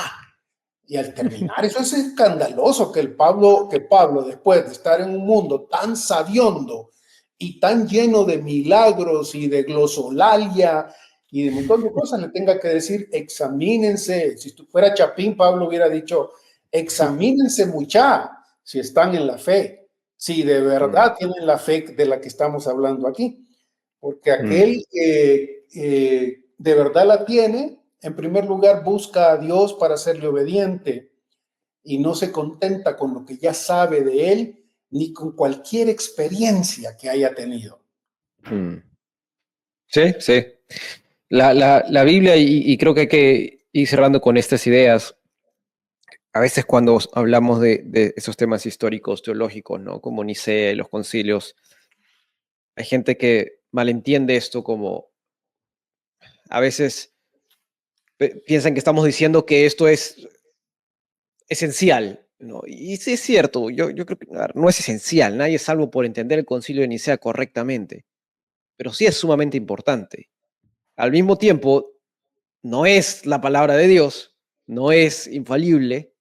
Y al terminar, eso es escandaloso que Pablo, después de estar en un mundo tan sabiondo y tan lleno de milagros y de glosolalia y de un montón de cosas, le tenga que decir, examínense. Si fuera Chapín, Pablo hubiera dicho, examínense mucha si están en la fe, si de mm, verdad tienen la fe de la que estamos hablando aquí. Porque mm, aquel que de verdad la tiene, en primer lugar busca a Dios para serle obediente y no se contenta con lo que ya sabe de él ni con cualquier experiencia que haya tenido. mm. Sí, sí. La Biblia, y creo que hay que ir cerrando con estas ideas. A veces cuando hablamos de esos temas históricos, teológicos, ¿no? Como Nicea, los concilios, hay gente que malentiende esto como a veces piensan que estamos diciendo que esto es esencial, ¿no? Y sí es cierto, yo creo que a ver, no es esencial, nadie es salvo por entender el concilio de Nicea correctamente, pero sí es sumamente importante. Al mismo tiempo, no es la palabra de Dios, no es infalible,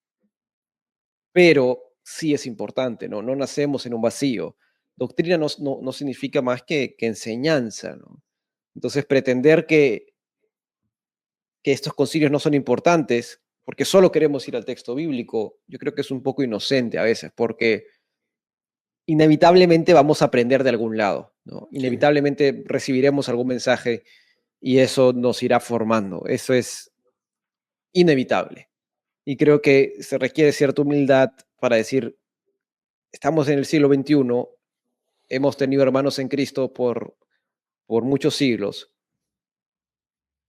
pero sí es importante, ¿no? No nacemos en un vacío. Doctrina no significa más que enseñanza, ¿no? Entonces, pretender que estos concilios no son importantes porque solo queremos ir al texto bíblico, yo creo que es un poco inocente a veces, porque inevitablemente vamos a aprender de algún lado, ¿no? Sí. Inevitablemente recibiremos algún mensaje y eso nos irá formando. Eso es inevitable. Y creo que se requiere cierta humildad para decir, estamos en el siglo XXI, hemos tenido hermanos en Cristo por muchos siglos.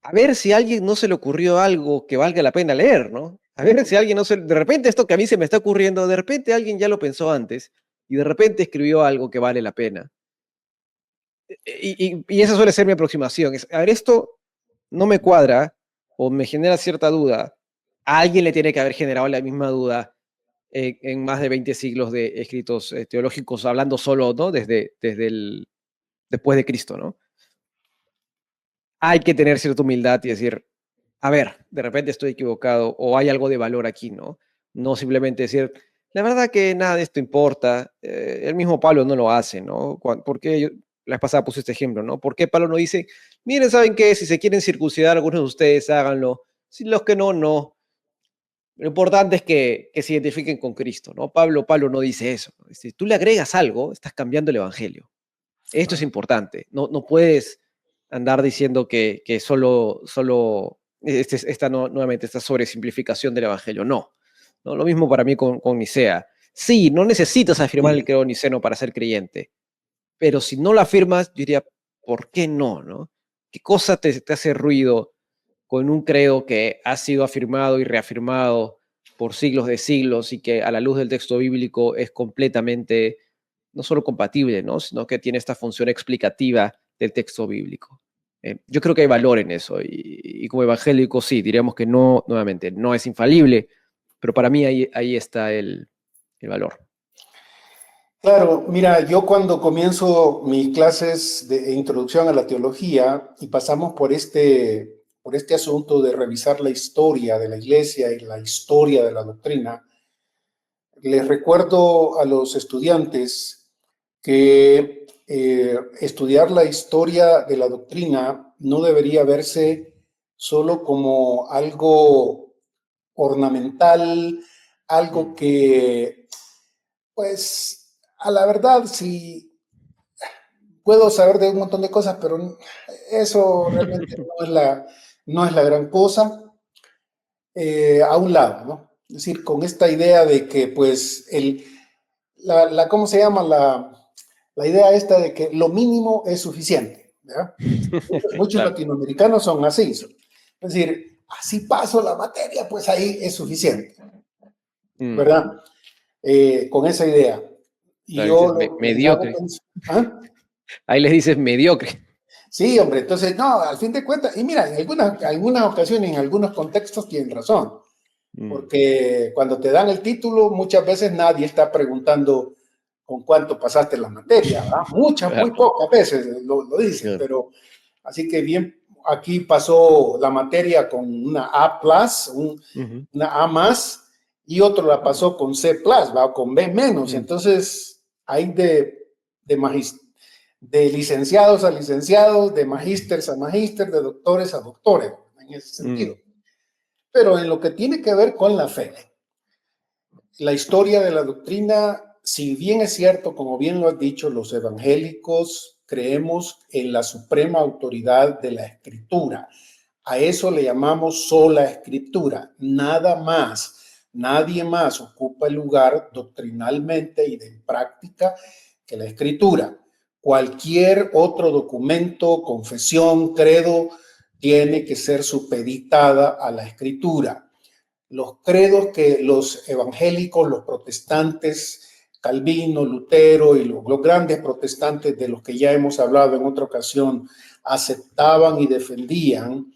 A ver si a alguien no se le ocurrió algo que valga la pena leer, ¿no? A ver si a alguien no se... De repente esto que a mí se me está ocurriendo, de repente alguien ya lo pensó antes y de repente escribió algo que vale la pena. Y esa suele ser mi aproximación. Es, a ver, esto no me cuadra o me genera cierta duda. A alguien le tiene que haber generado la misma duda en más de 20 siglos de escritos teológicos, hablando solo, ¿no? Desde el, después de Cristo, ¿no? Hay que tener cierta humildad y decir, a ver, de repente estoy equivocado o hay algo de valor aquí, ¿no? No simplemente decir, la verdad que nada de esto importa. El mismo Pablo no lo hace, ¿no? ¿Por qué? La vez pasada puse este ejemplo, ¿no? ¿Por qué Pablo no dice, miren, ¿saben qué? Si se quieren circuncidar algunos de ustedes, háganlo. Si los que no, no. Lo importante es que se identifiquen con Cristo, ¿no? Pablo no dice eso. Si tú le agregas algo, estás cambiando el evangelio. Esto es importante. No puedes andar diciendo que solo nuevamente esta sobresimplificación del Evangelio. No. No, lo mismo para mí con Nicea. Sí, no necesitas afirmar el credo niceno para ser creyente, pero si no lo afirmas, yo diría, ¿por qué no? ¿No? ¿Qué cosa te hace ruido con un credo que ha sido afirmado y reafirmado por siglos de siglos y que a la luz del texto bíblico es completamente, no solo compatible, ¿no? Sino que tiene esta función explicativa del texto bíblico. Yo creo que hay valor en eso y como evangélico sí, diríamos que no, nuevamente, no es infalible, pero para mí ahí está el valor. Claro, mira, yo cuando comienzo mis clases de introducción a la teología y pasamos por este asunto de revisar la historia de la iglesia y la historia de la doctrina, les recuerdo a los estudiantes que estudiar la historia de la doctrina no debería verse solo como algo ornamental, algo que, pues, a la verdad, sí puedo saber de un montón de cosas, pero eso realmente no es la gran cosa. A un lado, ¿no? Es decir, con esta idea de que, pues, ¿cómo se llama? La idea esta de que lo mínimo es suficiente, ¿verdad? Muchos Claro. latinoamericanos son así. Es decir, así paso la materia, pues ahí es suficiente, Mm, ¿verdad? Con esa idea. Y claro, yo dices les hago mediocre. pensar, ¿ah? Ahí les dices mediocre. Sí, hombre, entonces, no, al fin de cuentas, y mira, en algunas ocasiones, en algunos contextos tienen razón. Mm, Porque cuando te dan el título, muchas veces nadie está preguntando con cuánto pasaste la materia, ¿verdad? Muchas, muy claro, pocas veces lo dicen, claro. pero así que bien, aquí pasó la materia con una A+, Ujú, una A más, y otro la pasó con C+, ¿va? O con B menos. mm, Entonces, hay de licenciados a licenciados, de magísteres a magíster, de doctores a doctores, en ese sentido. mm, Pero en lo que tiene que ver con la fe, la historia de la doctrina, si bien es cierto, como bien lo has dicho, los evangélicos creemos en la suprema autoridad de la escritura. A eso le llamamos sola escritura, nada más. Nadie más ocupa el lugar doctrinalmente y de práctica que la escritura. Cualquier otro documento, confesión, credo, tiene que ser supeditada a la escritura. Los credos que los evangélicos, los protestantes, Calvino, Lutero y los grandes protestantes de los que ya hemos hablado en otra ocasión, aceptaban y defendían,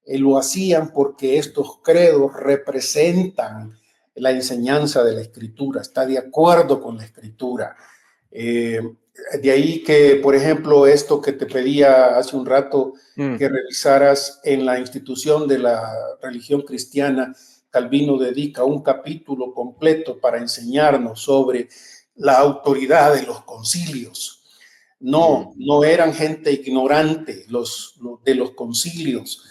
lo hacían porque estos credos representan la enseñanza de la escritura, está de acuerdo con la escritura. Eh, de ahí que, por ejemplo, esto que te pedía hace un rato, mm, que revisaras en la institución de la religión cristiana, Calvino dedica un capítulo completo para enseñarnos sobre la autoridad de los concilios. mm, No eran gente ignorante de los concilios,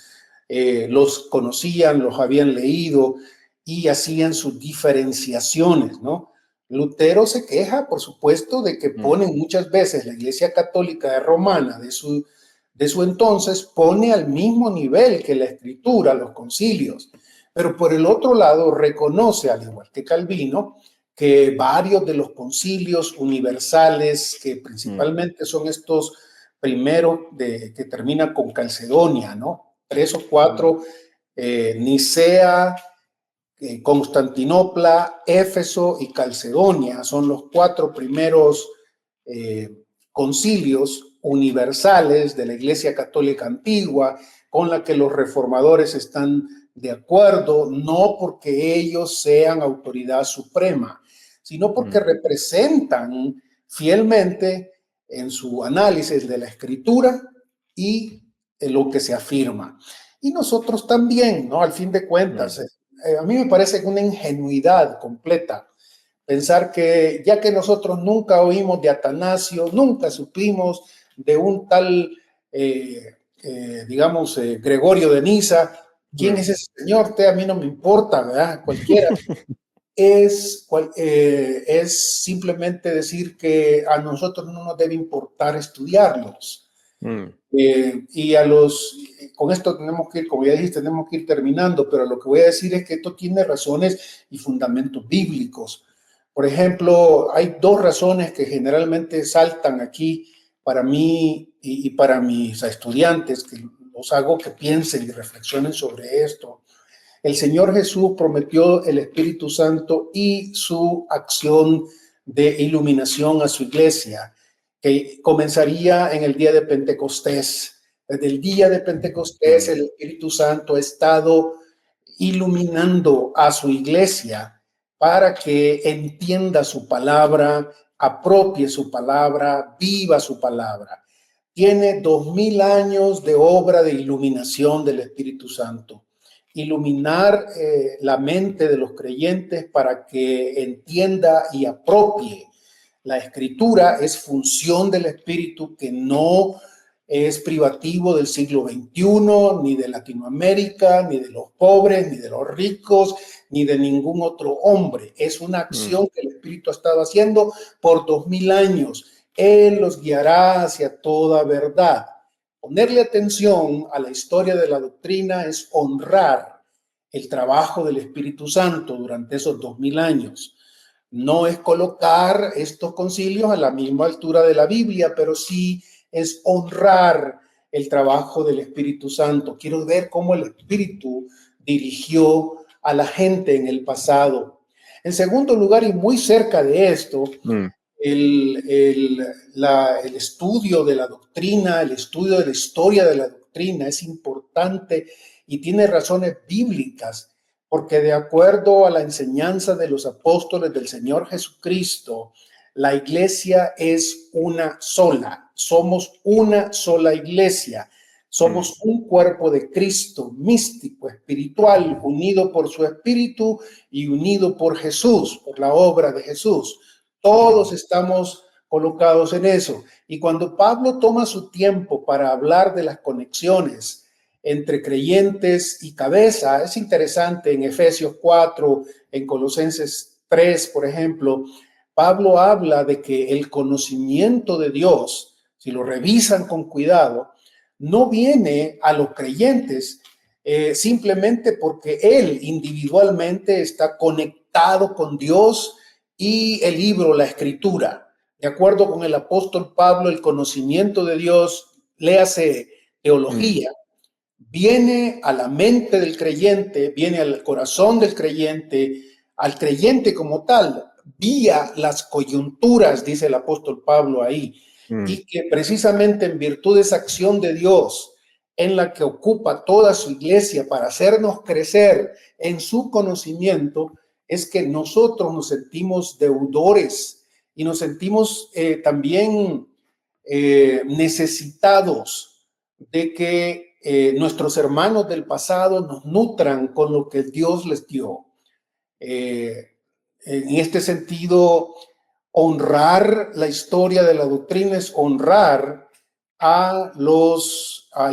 los conocían, los habían leído y hacían sus diferenciaciones, ¿no? Lutero se queja, por supuesto, de que mm, ponen muchas veces la Iglesia Católica Romana de su entonces, pone al mismo nivel que la Escritura, los concilios, pero por el otro lado reconoce, al igual que Calvino, que varios de los concilios universales, que mm, principalmente son estos primeros que terminan con Calcedonia, ¿no? Tres o mm, cuatro, Nicea, Constantinopla, Éfeso y Calcedonia son los cuatro primeros concilios universales de la Iglesia Católica antigua con la que los reformadores están de acuerdo, no porque ellos sean autoridad suprema, sino porque mm, representan fielmente en su análisis de la escritura y en lo que se afirma. Y nosotros también, ¿no? Al fin de cuentas, mm, a mí me parece una ingenuidad completa pensar que ya que nosotros nunca oímos de Atanasio, nunca supimos de un tal, digamos, Gregorio de Niza, ¿quién mm. es ese señor? A mí no me importa, ¿verdad? Cualquiera. Es simplemente decir que a nosotros no nos debe importar estudiarlos. Mm, Y con esto tenemos que ir, como ya dijiste, tenemos que ir terminando, pero lo que voy a decir es que esto tiene razones y fundamentos bíblicos. Por ejemplo, hay dos razones que generalmente saltan aquí para mí y para mis estudiantes, que los hago que piensen y reflexionen sobre esto. el Señor Jesús prometió el Espíritu Santo y su acción de iluminación a su iglesia, que comenzaría en el día de Pentecostés. Desde el día de Pentecostés, el Espíritu Santo ha estado iluminando a su iglesia para que entienda su palabra, apropie su palabra, viva su palabra. Tiene 2000 años de obra de iluminación del Espíritu Santo. Iluminar la mente de los creyentes para que entienda y apropie la escritura es función del Espíritu, que no es privativo del siglo XXI, ni de Latinoamérica, ni de los pobres, ni de los ricos, ni de ningún otro hombre. Es una acción que el Espíritu ha estado haciendo por 2000 años. Él los guiará hacia toda verdad. Ponerle atención a la historia de la doctrina es honrar el trabajo del Espíritu Santo durante esos 2000 años. No es colocar estos concilios a la misma altura de la Biblia, pero sí es honrar el trabajo del Espíritu Santo. Quiero ver cómo el Espíritu dirigió a la gente en el pasado. En segundo lugar, y muy cerca de esto, el estudio de la doctrina, el estudio de la historia de la doctrina es importante y tiene razones bíblicas, porque de acuerdo a la enseñanza de los apóstoles del Señor Jesucristo, la iglesia es una sola. Somos una sola iglesia. Somos un cuerpo de Cristo, místico, espiritual, unido por su espíritu y unido por Jesús, por la obra de Jesús. Todos estamos colocados en eso. Y cuando Pablo toma su tiempo para hablar de las conexiones entre creyentes y cabeza, es interesante en Efesios 4, en Colosenses 3, por ejemplo, Pablo habla de que el conocimiento de Dios, si lo revisan con cuidado, no viene a los creyentes simplemente porque él individualmente está conectado con Dios y el libro, la escritura. De acuerdo con el apóstol Pablo, el conocimiento de Dios, léase teología, viene a la mente del creyente, viene al corazón del creyente, al creyente como tal, vía las coyunturas, dice el apóstol Pablo ahí, y que precisamente en virtud de esa acción de Dios en la que ocupa toda su iglesia para hacernos crecer en su conocimiento, es que nosotros nos sentimos deudores y nos sentimos también necesitados de que nuestros hermanos del pasado nos nutran con lo que Dios les dio. En este sentido, honrar la historia de la doctrina es honrar al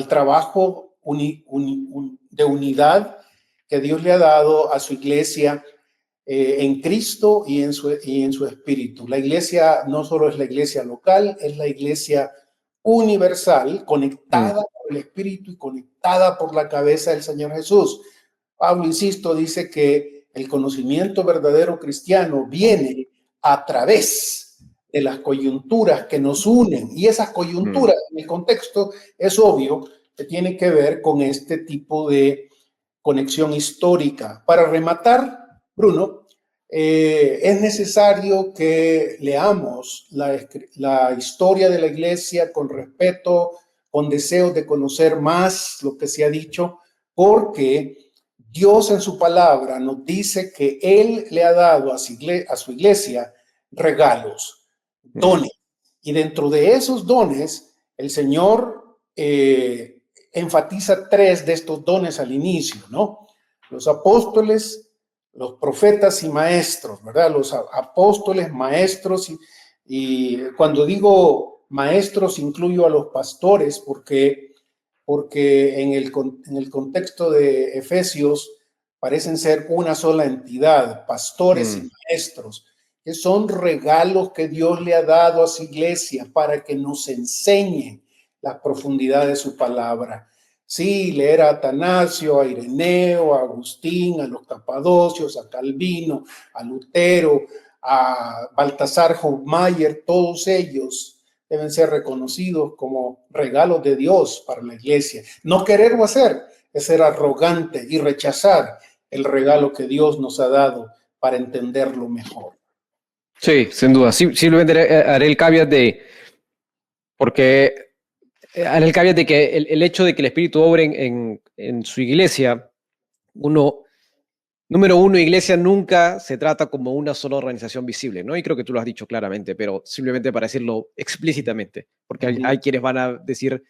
trabajo de unidad que Dios le ha dado a su iglesia en Cristo y en su espíritu. La iglesia no solo es la iglesia local, es la iglesia universal, conectada por el espíritu y conectada por la cabeza del Señor Jesús. Pablo, insisto, dice que el conocimiento verdadero cristiano viene a través de las coyunturas que nos unen, y esas coyunturas en el contexto es obvio que tiene que ver con este tipo de conexión histórica. Para rematar, Bruno, es necesario que leamos la historia de la iglesia con respeto, con deseos de conocer más lo que se ha dicho, porque Dios en su palabra nos dice que Él le ha dado a su iglesia regalos, dones. Y dentro de esos dones, el Señor enfatiza 3 de estos dones al inicio, ¿no? Los apóstoles, los profetas y maestros, ¿verdad? Los apóstoles, maestros, y cuando digo maestros incluyo a los pastores, porque en el contexto de Efesios parecen ser una sola entidad, pastores y maestros, que son regalos que Dios le ha dado a su iglesia para que nos enseñen la profundidad de su palabra. Sí, leer a Atanasio, a Ireneo, a Agustín, a los Capadocios, a Calvino, a Lutero, a Baltasar Hofmeier, todos ellos deben ser reconocidos como regalos de Dios para la iglesia. No quererlo hacer es ser arrogante y rechazar el regalo que Dios nos ha dado para entenderlo mejor. Sí, sin duda. Sí, simplemente haré el caveat de, porque haré el caveat de que el hecho de que el Espíritu obre en su iglesia, número uno, iglesia nunca se trata como una sola organización visible, ¿no? Y creo que tú lo has dicho claramente, pero simplemente para decirlo explícitamente, porque hay quienes van a decir,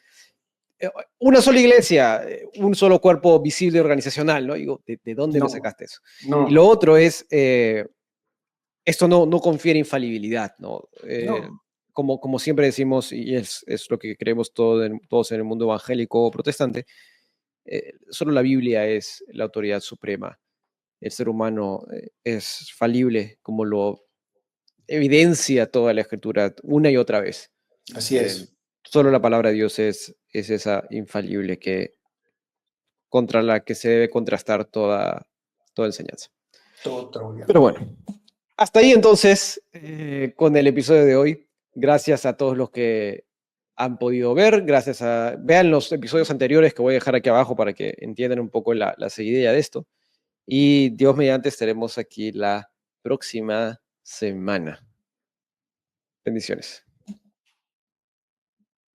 una sola iglesia, un solo cuerpo visible organizacional, ¿no? Digo, ¿de dónde me No, sacaste eso? Y lo no, otro es, esto no confiere infalibilidad, ¿no? no. Como siempre decimos, y es lo que creemos todos en el mundo evangélico o protestante, solo la Biblia es la autoridad suprema. El ser humano es falible, como lo evidencia toda la escritura una y otra vez. Así Eh, es. Solo la palabra de Dios es esa infalible que contra la que se debe contrastar toda enseñanza. Pero bueno, Totalmente. hasta ahí entonces con el episodio de hoy. Gracias a todos los que han podido ver, vean los episodios anteriores que voy a dejar aquí abajo para que entiendan un poco la seguidilla de esto. Y Dios mediante estaremos aquí la próxima semana. Bendiciones.